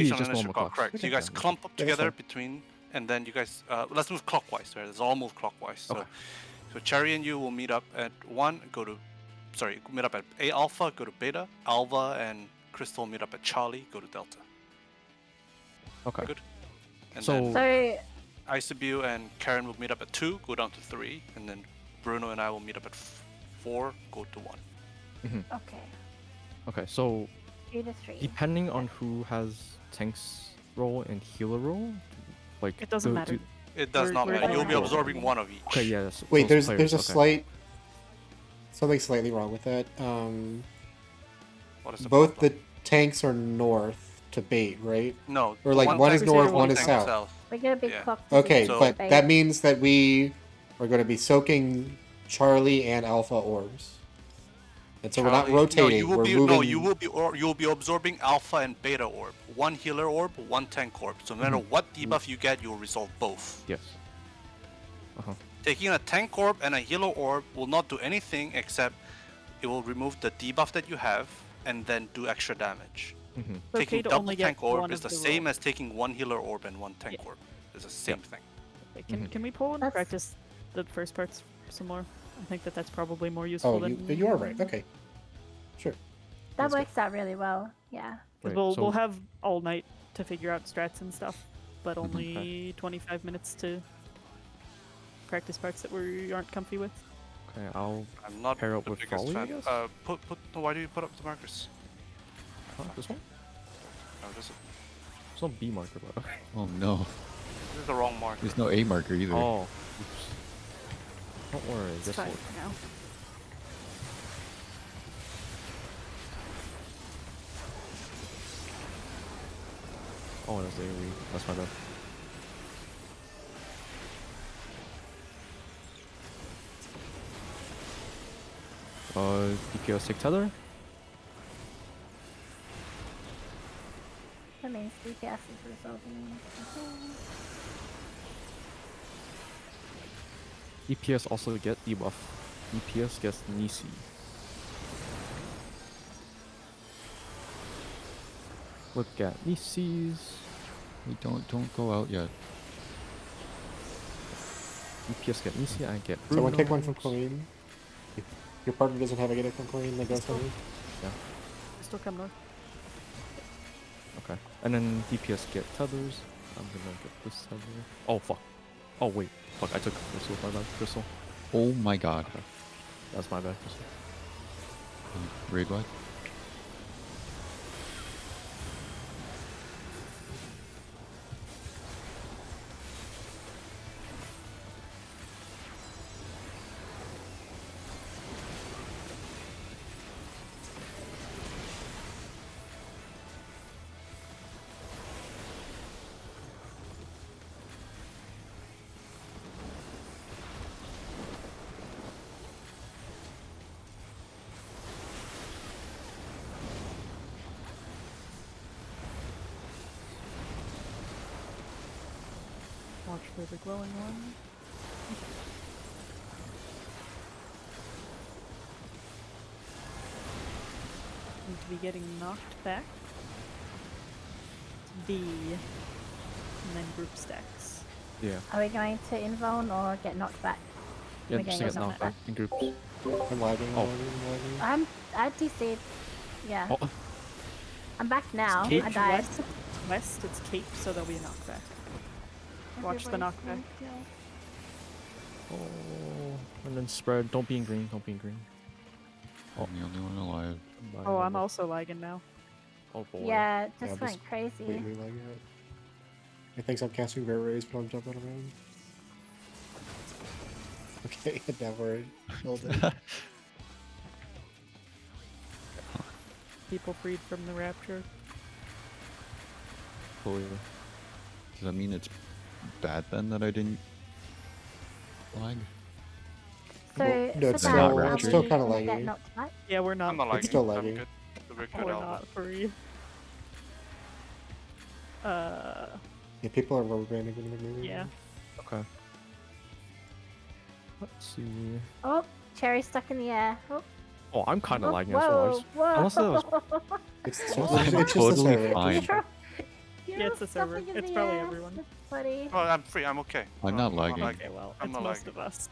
Yeah, on just initial normal clock, clocks. correct. So you Okay. guys clump up Yeah, that's together fine. between, and then you guys, let's move clockwise, right? Let's all move clockwise. So, Okay. so Cherry and you will meet up at 1, meet up at A Alpha, go to Beta. Alva and Crystal meet up at Charlie, go to Delta. Okay. Good. And So- then So Isabu and Karen will meet up at 2, go down to 3, and then Bruno and I will meet up at 4, go to 1. okay, Okay, so 2 to 3. depending on who has tanks role and healer role, like It doesn't do- matter. do- It does We're- not we're matter. You'll be going- absorbing one of each. Okay, yes. Wait, those there's a players, okay. slight something slightly wrong with that. What is the Both problem? the tanks are north to bait, right? No. Or like one one tank is north, Crusader, one one is tank south. We get a big Yeah. clock. to Okay, do So- but debate. that means that we are going to be soaking Charlie and Alpha orbs, and so we're not Charlie- rotating. No, you will we're be moving. no, you will be absorbing Alpha and Beta orb. One healer orb, one tank orb. So no matter what debuff you get, you will resolve both. Yes. Uh-huh. Taking a tank orb and a healer orb will not do anything except it will remove the debuff that you have and then do extra damage. It's Taking okay to double only get tank orb one is of the the same roll. as taking one healer orb and one tank Yeah. orb. It's the same thing. Wait, can we pull and That's- practice the first parts some more? I think that's probably more useful Oh, than. you are right. Okay, sure. That That's good. works out really well. Yeah. 'Cause Right, we'll so- have all night to figure out strats and stuff, but only 25 minutes to practice parts that we aren't comfy with. Okay, I'll I'm not pair up the with biggest Folly, I fan. guess? Why do you put up the markers? this one. No, this There's no B marker, but Oh no, is the wrong marker. there's no A marker either. oh, oops. Don't worry, It's this fine will. for now. Oh, that's the AoE. That's my bad. DPS take tether. That means DPS is resolving. DPS also get debuff. DPS gets Nisi. Look at Nisi's. Wait, don't go out yet. DPS get Nisi, I get Someone take one from Bruno's. Queen. If your partner doesn't have a get it from Queen, then go somewhere. Still come north. Okay. And then DPS get tethers. I'm gonna get this tether. Oh fuck. Oh wait. Fuck, I took Crystal, my bad. Crystal. Oh my god. That's my bad, Crystal. Raid what? Watch for the glowing one. Need to be getting knocked back. B. And then group stacks. Yeah. Are we going to invuln or get knocked back? Yeah, We're just getting get knocked back in groups. I'm lagging. Oh. I'm lagging. I DC'd. Yeah. Oh, I'm back now. Cape I died. west, it's Cape, so there'll be a knockback. Watch the Everybody's knockback. being killed. oh. And then spread. Don't be in green. Don't be in green. I'm the only one alive. Oh, I'm also lagging now. Oh boy. Yeah, it just this- went crazy. Wait, me lagging out. It thinks I'm casting Bear Rays, but I'm jumping around. Okay, never. Hold it. People freed from the rapture. Totally. Does that mean it's bad then that I didn't lag? So, No, it's for still- that, are it's still we kinda gonna get laggy. knocked back? Yeah, we're I'm not. not lagging. still I'm lagging. good. We're good, We're Alva. not free. Yeah, people are rubber banding when they're moving. Yeah. Okay. Let's see. Oh, cherry stuck in the air. Oh, Oh, I'm kind of oh, lagging as well. I whoa, just- whoa. Unless that was It's I'm just this totally area. fine. You're, Yeah, it's the server. Something in It's the probably air. everyone. It's funny. Oh, I'm free. I'm okay. I'm not lagging. Okay, well, I'm it's not most lagging. of us.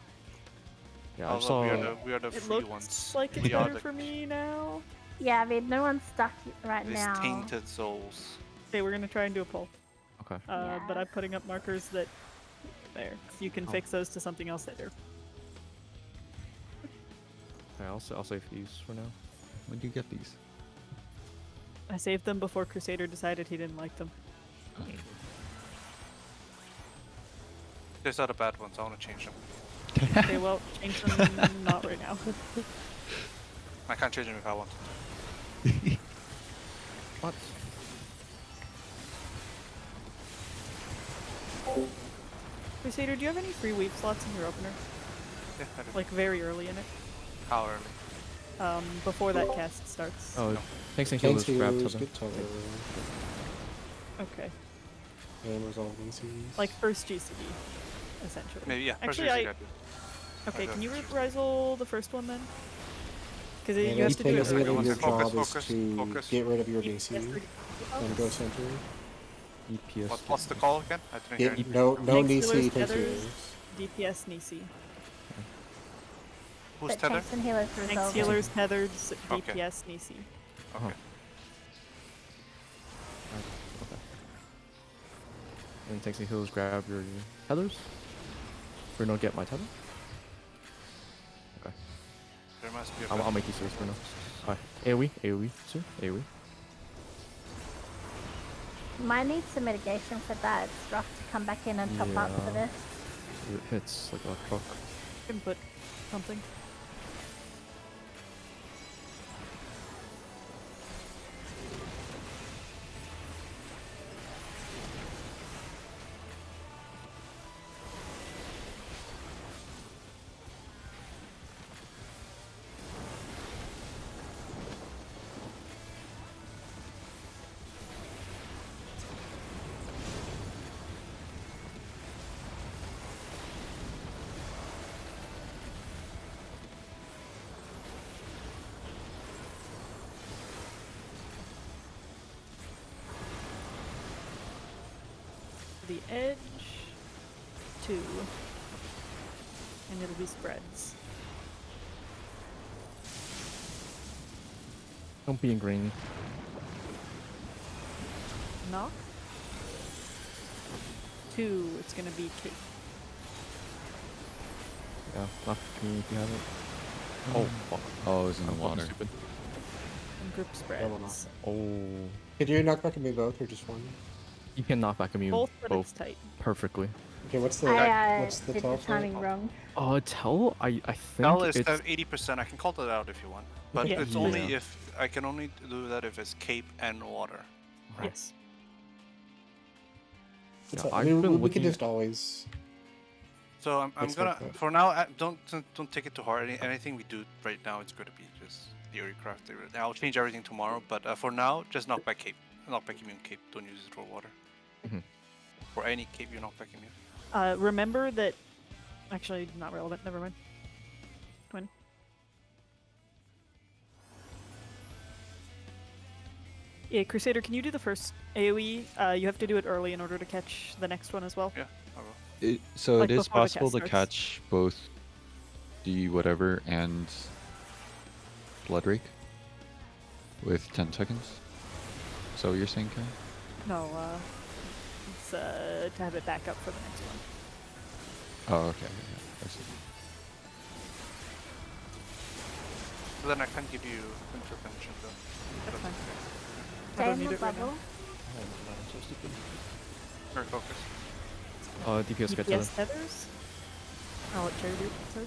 Yeah, I Although saw. we are the It free looks ones. like it's We are better the for me now. Yeah, I mean, no one's stuck right these now. tainted souls. Okay, we're gonna try and do a poll. Okay. But I'm putting up markers that there. You can fix those to something else later. Okay, I'll save these for now. When do you get these? I saved them before Crusader decided he didn't like them. These are the bad ones. I want to change them. Okay, well, change them not right now. I can't change them if I want. What? Crusader, do you have any free weave slots in your opener? Yeah, I do. Like very early in it? How early? Before that cast starts. Oh, No. thanks and Thanks healers to grab you, to good total. Okay. And resolve DCs. Like first GCD, essentially. Maybe yeah. Actually, first I... usually I do. Okay, got can you it. reprisal the first one then? Because And you have to do it anything early. in your Focus, job is focus, to focus. get rid of your Yes, DC and go center. EPS. What's the call again? I didn't hear Get, anything. no Tanks, DC healers, takes tethers. yours. DPS Nisi. Who's But tether? tanks and healers Tanks, resolve. healers, tethered, Okay. DPS Nisi. Okay. Okay. And tanks and healers grab your tethers. Bruno, get my tether. Okay. There must be a I'll better- make these first, Bruno. Alright. AoE, sir. AoE. Might need some mitigation for that. It's rough to come back in and top up for Yeah. this. It hits like a truck. You can put something. The edge, 2, and it'll be spreads. Don't be in green. Knock. 2, it's gonna be Kate. Yeah, not for me if you have it. Oh, fuck. Oh, it was in the I'm fucking water. stupid. And group spreads. Oh. Could you knock back and move both or just one? You can knock back immune Both, but it's both tight. perfectly. Okay, what's the I what's the did the top for it? timing wrong. Tell, I think Tell is it's 80%. I can call that out if you want, but Yeah. it's only Yeah. if I can only do that if it's cape and water. Yes. It's Yeah, I I've mean, been we could looking- just always. So I'm Expect gonna that. for now. Don't take it too hard. Anything we do right now, it's going to be just theory crafting. I'll change everything tomorrow, but for now, just knock back cape. Knock back immune cape. Don't use it for water. Mhm. For any cape, you knock back immune. Remember that. Actually, not relevant. Never mind. Twin. Yeah, Crusader, can you do the first AoE? You have to do it early in order to catch the next one as well. Yeah, I will. So Like it is before the possible cast to starts. catch both the whatever and blood rake with 10 seconds. So what you're saying, Kai? No, it's to have it back up for the next one. Oh, okay. Yeah, I see. But then I can't give you intervention though. That's fine. I Stay don't in need the it right now. bubble. Very focus. DPS get tether. DPS tethers? I'll let Cherry do it. Sorry.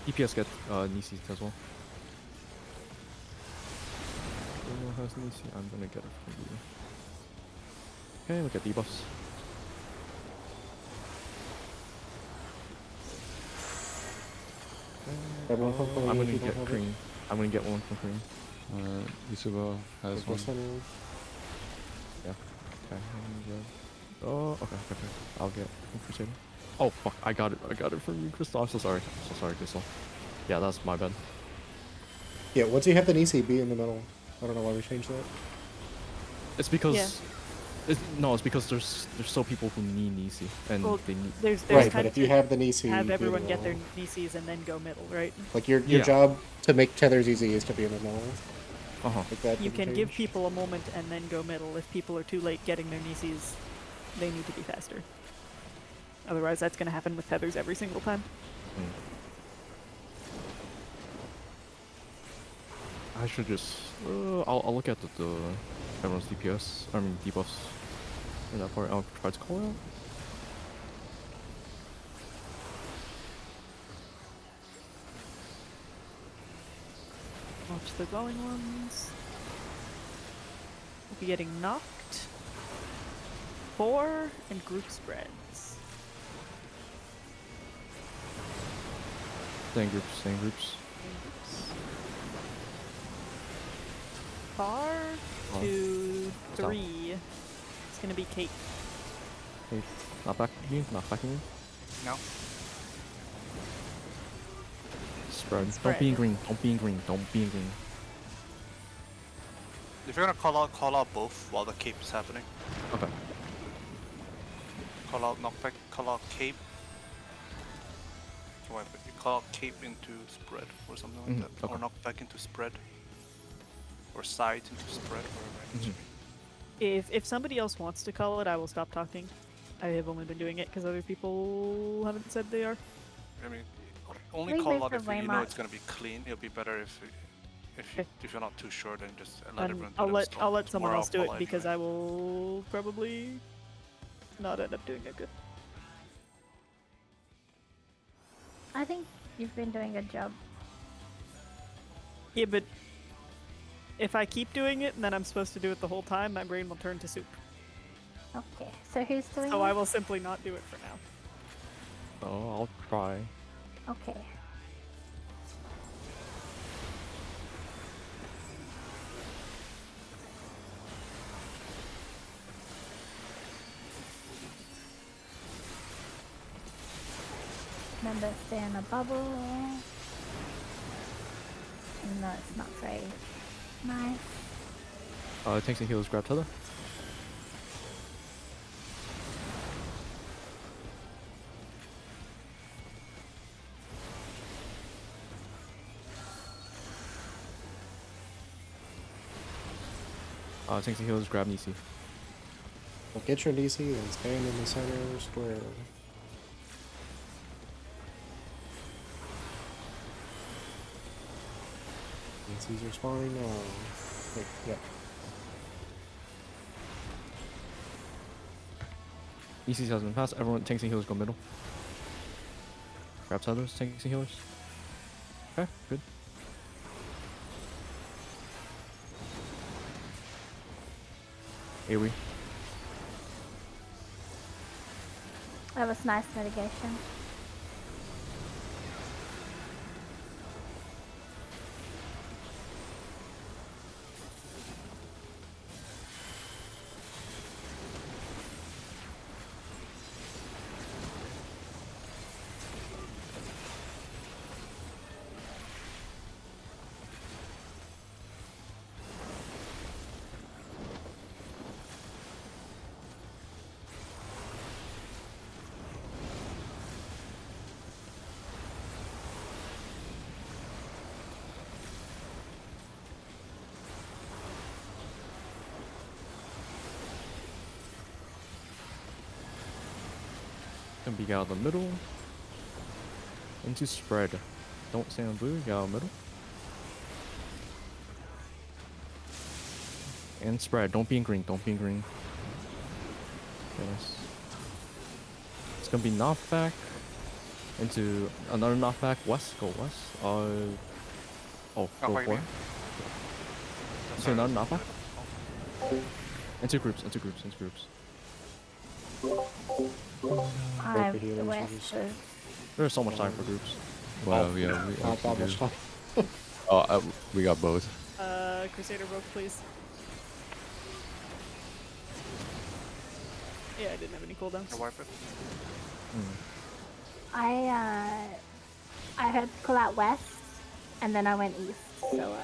DPS get Nisi as well. Bruno has Nisi. I'm gonna get it from you. Okay, look at debuffs. Everyone from I'm gonna if you don't get have it. cream. I'm gonna get one from cream. Yusuba has Take one. this one. Yeah. Okay. I'm good. Oh, okay. I'll get one Crusader. Oh fuck! I got it from you, Crystal. I'm so sorry. So sorry, Crystal. Yeah, that's my bad. Yeah, once you have the Nisi, be in the middle. I don't know why we changed that. It's because Yeah. it's because there's still people who need Nisi and Well, they need. there's Right, time but if you to have the Nisi, have be in the everyone get their middle. Nisis and then go middle, right? Like your Yeah. job to make tethers easy is to be in the middle. Uh-huh. Like that You didn't can give change. people a moment and then go middle. If people are too late getting their Nisis, they need to be faster. Otherwise, that's going to happen with tethers every single time. I should just. I'll look at the everyone's DPS. I mean debuffs in that part. I'll try to call it out. Watch the glowing ones. We'll be getting knocked. 4 and group spreads. Stay in groups. Stay in groups. Far to Stop. 3. It's gonna be Kate. Hey, not back you. Not backing you. No. Spread. Don't Spread. be in green. Don't be in green. Don't be in green. If you're gonna call out both while the cape is happening. Okay. Call out knockback, call out cape. So what, you call out cape into spread or something like that. okay. Or knockback into spread. Or side into spread, whatever it needs to be. If somebody else wants to call it, I will stop talking. I have only been doing it because other people haven't said they are. I mean, only We call wait out for if you know Weimar. it's gonna be clean. It'll be better if Okay. you're not too sure, then just let And everyone do I'll the let stuff. I'll let someone Tomorrow else do I'll it call because anyway. I will probably not end up doing it good. I think you've been doing a job. Yeah, but if I keep doing it and then I'm supposed to do it the whole time, my brain will turn to soup. Okay, so who's doing So it? I will simply not do it for now. Oh, I'll try. Okay. Remember, stay in a bubble. No, it's not very nice. Tanks and healers grab tether. Tanks and healers grab Nisi. Well, get your Nisi and stand in the center square. Nisi's are spawning now. Wait, yep. Nisi has been passed. Everyone, tanks and healers go middle. Grab tethers, tanks and healers. Okay, good. AoE. That was nice mitigation. Gonna be out of the middle. Into spread. Don't stay on blue, get out of the middle. And spread. Don't be in green. Don't be in green. Okay, nice. It's gonna be knockback into another knockback. West. Go west. Oh, go Knockback for it. again. Into another knockback. Into groups. Into groups. Into groups. I the have the healers West. are just- So There's so much time for groups. Well, yeah, we Not also that much do. time. Oh, we got both. Crusader broke, please. Yeah, I didn't have any cooldowns. Wipe it. Hmm. I heard call out west, and then I went east. So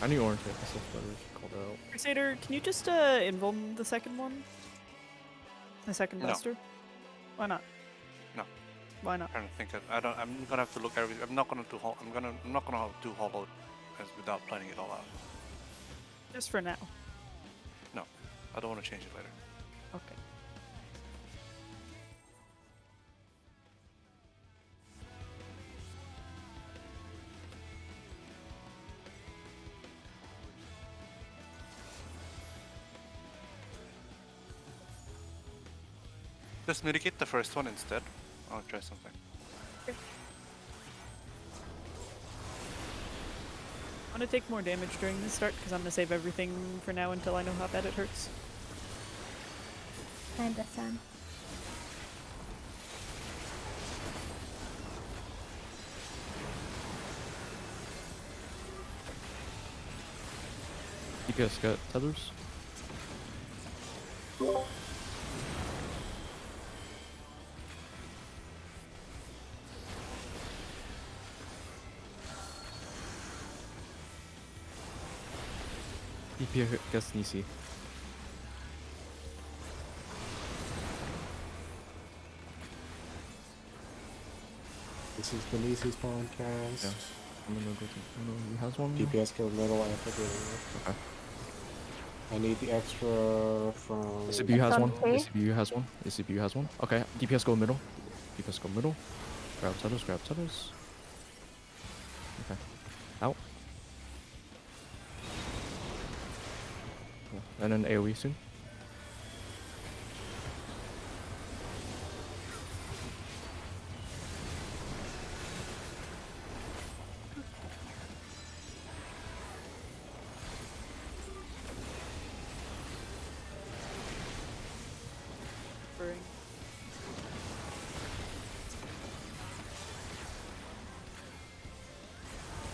I knew orange hit myself better. Called it out. Crusader, can you just invuln the second one? The second No. Lester? Why not? No. Why not? I'm trying to think of. I don't. I'm gonna have to look every. I'm not gonna do. I'm not gonna do hollow as without planning it all out. Just for now. No, I don't want to change it later. Okay. Just mitigate the first one instead. I'll try something. I'm gonna take more damage during this start because I'm gonna save everything for now until I know how bad it hurts. I understand. DPS got tethers. DPS gets Nisi. This is the Nisi's podcast. Yeah. I'm gonna go to who has one? DPS go middle after the. Okay. I need the extra from. ACBU has It's one. on three. ACBU has one. ACBU has one. Okay. DPS go middle. DPS go middle. Grab tethers. Grab tethers. Okay. Out. Cool. And then AoE soon. Bring.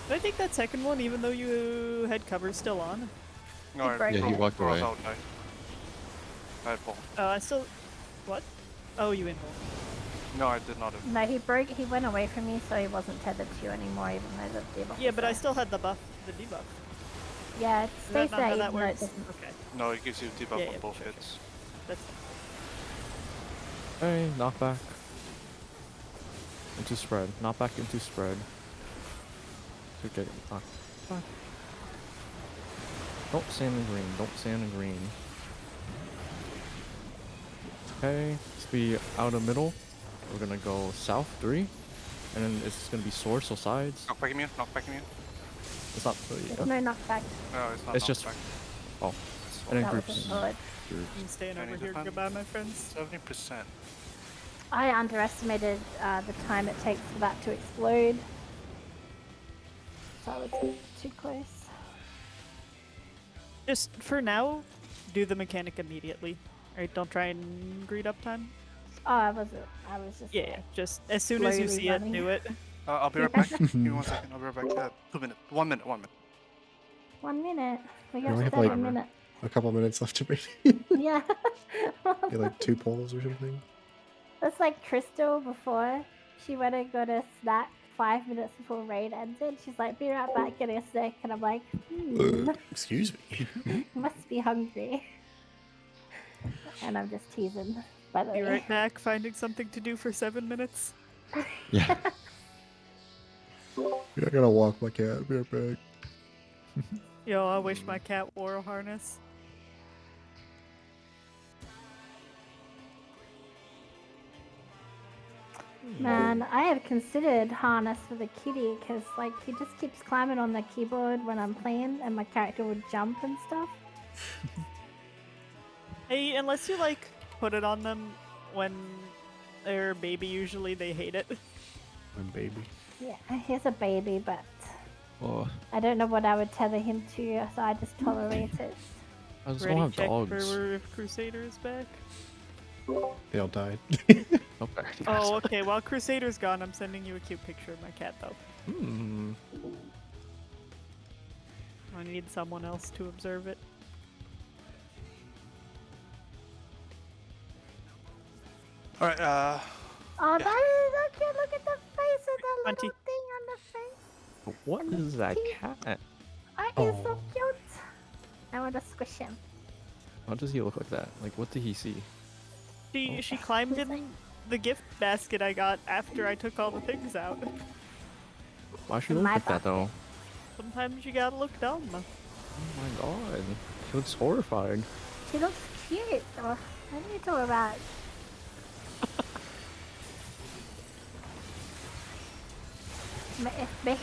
Did I take that second one even though you had cover still on? No, I, break Yeah, he it. walked I was away. out. I had pull. I still. What? Oh, you invuln. No, I did not. No, he broke. He went away from me, so he wasn't tethered to you anymore, even though the debuff. Yeah, was but I there. still had the buff, the debuff. Yeah, it Is stays that not there how even that though it works? doesn't. Okay. No, it gives you debuff Yeah, on yeah, both sure, hits. That's Hey, knockback. Into spread. Knockback into spread. To get knocked back. Don't stand in green. Don't stand in green. Okay, let's be out of middle. We're gonna go south 3. And then it's gonna be sword, so sides. Knockback immune. Knockback immune. It's not. There's no knockback. No, it's not. It's just. knockback. Oh. It's And then That was groups. a solid. I'm staying I over need to here. find- Goodbye, my friends. 70%. I underestimated the time it takes for that to explode. So I was too close. Just for now, do the mechanic immediately. Alright, don't try and greed up time. Oh, I was just. Yeah, yeah. Just as soon as you Slowly see running. it, do it. I'll be right back. Give me 1 second. I'll be right back. 2 minutes. 1 minute. 1 minute. 1 minute. We We got only have, 7 like- minutes. A couple minutes left to beat. Yeah. Get like 2 polls or something. That's like Crystal before. She went and got a snack 5 minutes before raid ended. She's like, be right back, getting a snack. And I'm like, Excuse me. must be hungry. And I'm just teasing, by the Be way. right back, finding something to do for 7 minutes. Yeah. Yeah, I gotta walk my cat. Be right back. Yo, I wish my cat wore a harness. Man, I have considered harness for the kitty because, like, he just keeps climbing on the keyboard when I'm playing, and my character would jump and stuff. Hey, unless you like put it on them when they're a baby, usually they hate it. My baby. Yeah, he's a baby, but Oh, I don't know what I would tether him to, so I just tolerate it. I just Ready don't have check dogs. for Crusader's back. They all died. Okay. Oh, okay. While Crusader's gone, I'm sending you a cute picture of my cat, though. Hmm. I need someone else to observe it. Alright, Oh, that is so cute. Look at the face of the little 20. thing on the face. What And the is that teeth. cat? Oh, he's so Oh. cute. I want to squish him. How does he look like that? Like, what did he see? She climbed in the gift basket I got after I took all the things out. Why should he In look my like that though? Sometimes you gotta look dumb. Oh my god. He looks horrified. He looks cute. Oh, what are you talking about? Maybe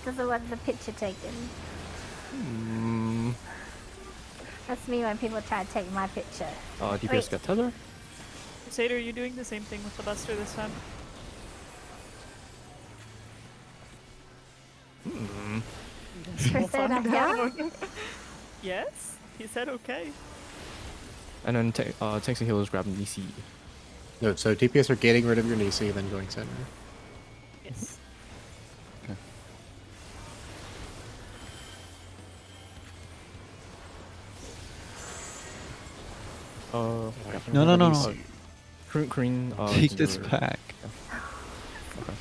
doesn't want the picture taken. Hmm. That's me when people try to take my picture. DPS Wait. got tether? Crusader, are you doing the same thing with the Buster this time? Hmm. Crusader, Find yeah? out. Yes, he said okay. And then tanks and healers grab Nisi. No, so DPS are getting rid of your Nisi, then going center. Yes. No. Green. Take can this do it. back. Okay.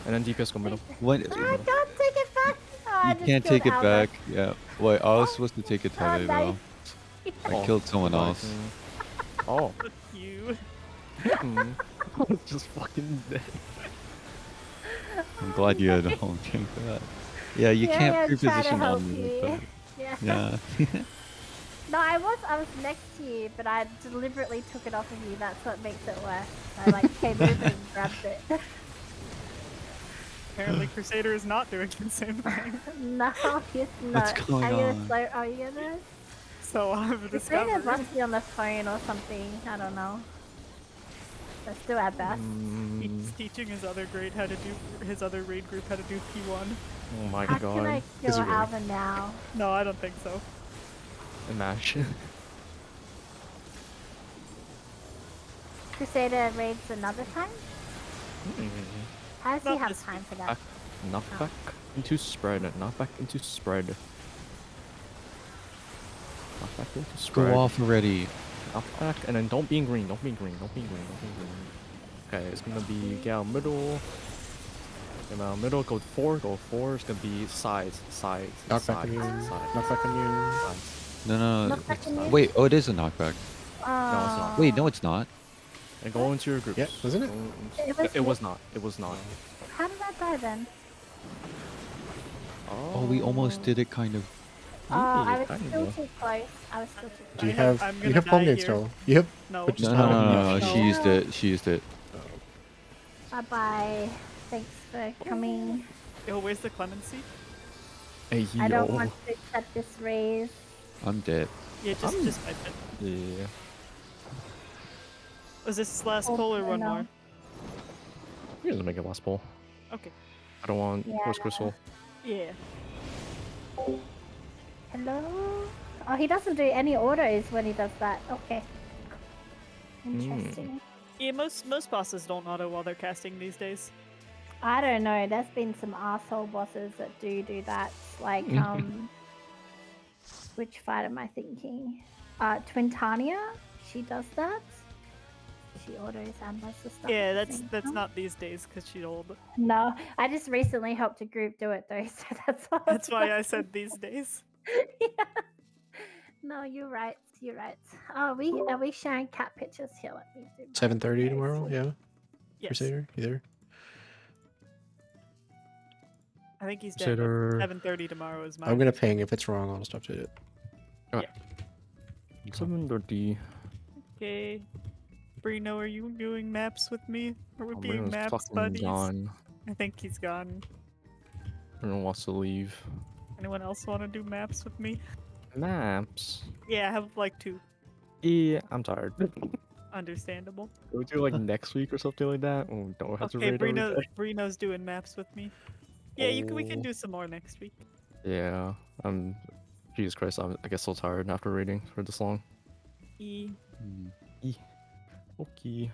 And then DPS go middle. What? I can't take it back. Oh, I You just can't killed take it Alba. back. Yeah. Wait, I was supposed to take a tether nice. though. I killed someone else. Oh. You. Just fucking dead. I'm glad you had a home team for that. Yeah, you Yeah, can't yeah, try to pre-position help on me you. like Yeah. that. Yeah. No, I was next to you, but I deliberately took it off of you. That's what makes it worse. I like came over and grabbed it. Apparently, Crusader is not doing the same thing. No, he's not. What's going are you on? Slow, are you gonna? So I've Crusader discovered. must be on the phone or something. I don't know. Let's do our best. He's teaching his other grade how to do his other raid group how to do P1. Oh my How god. can I kill Is it really? Alva now? No, I don't think so. Mash. Crusader raids another time? How does he Not have this time for that? Back, not back into spread, not back into spread. Not back into Go spread. off already. Not back, and then don't be in green, don't be in green, don't be in green, don't be in green. Okay, it's gonna be get out middle. Get out middle, go 4, go 4. It's gonna be sides, Knock back sides, immune. sides. Knock back immune. Sides. No. Knock back immune? Wait, oh, it is a knockback. Oh. Wait, no, it's not. And go into your groups. Yeah, wasn't it? It was not. It was not. How did that die then? Oh, we almost did it kind of. I was kinda. still too close. I was still too Do you close. I'm have gonna you have die palm nade here. still? Yep. No. But just No. No. She used it. She used it. Bye bye. Thanks for coming. Yo, where's the clemency? Hey, I don't yo. want to accept this raise. I'm dead. Yeah, just type it. Yeah. Was this last Oh, pull or one no. more? Here's gonna make a last pull. Okay. I don't want Yeah. Horse Crystal. Yeah. Hello? Oh, he doesn't do any autos when he does that. Okay. Interesting. Yeah, most bosses don't auto while they're casting these days. I don't know. There's been some asshole bosses that do that. Like, which fight am I thinking? Twintania? She does that. She autos and does the stuff. Yeah, at the that's same that's time. not these days because she's old. No, I just recently helped a group do it though, so that's all. That's why I said these days. Yeah. No, you're right. You're right. Oh, are we sharing cat pictures here? Let me do. 7:30 tomorrow. Yeah. Yes. Crusader. You there? I think he's dead. Crusader. 7:30 tomorrow is my. I'm gonna ping. If it's wrong, I'll just update it. 7:30. Okay. Brino, are you doing maps with me? Are we Oh, being Bruno's maps fucking buddies? gone. I think he's gone. Bruno wants to leave. Anyone else want to do maps with me? Maps. Yeah, I have like 2. Yeah, I'm tired. Understandable. Go do like next week or something like that. Oh, don't have to Okay, raid every Brino, day. Brino's doing maps with me. Yeah, we can Oh. do some more next week. Yeah. Jesus Christ, I get so tired after raiding for this long. E. Hmm. Okay.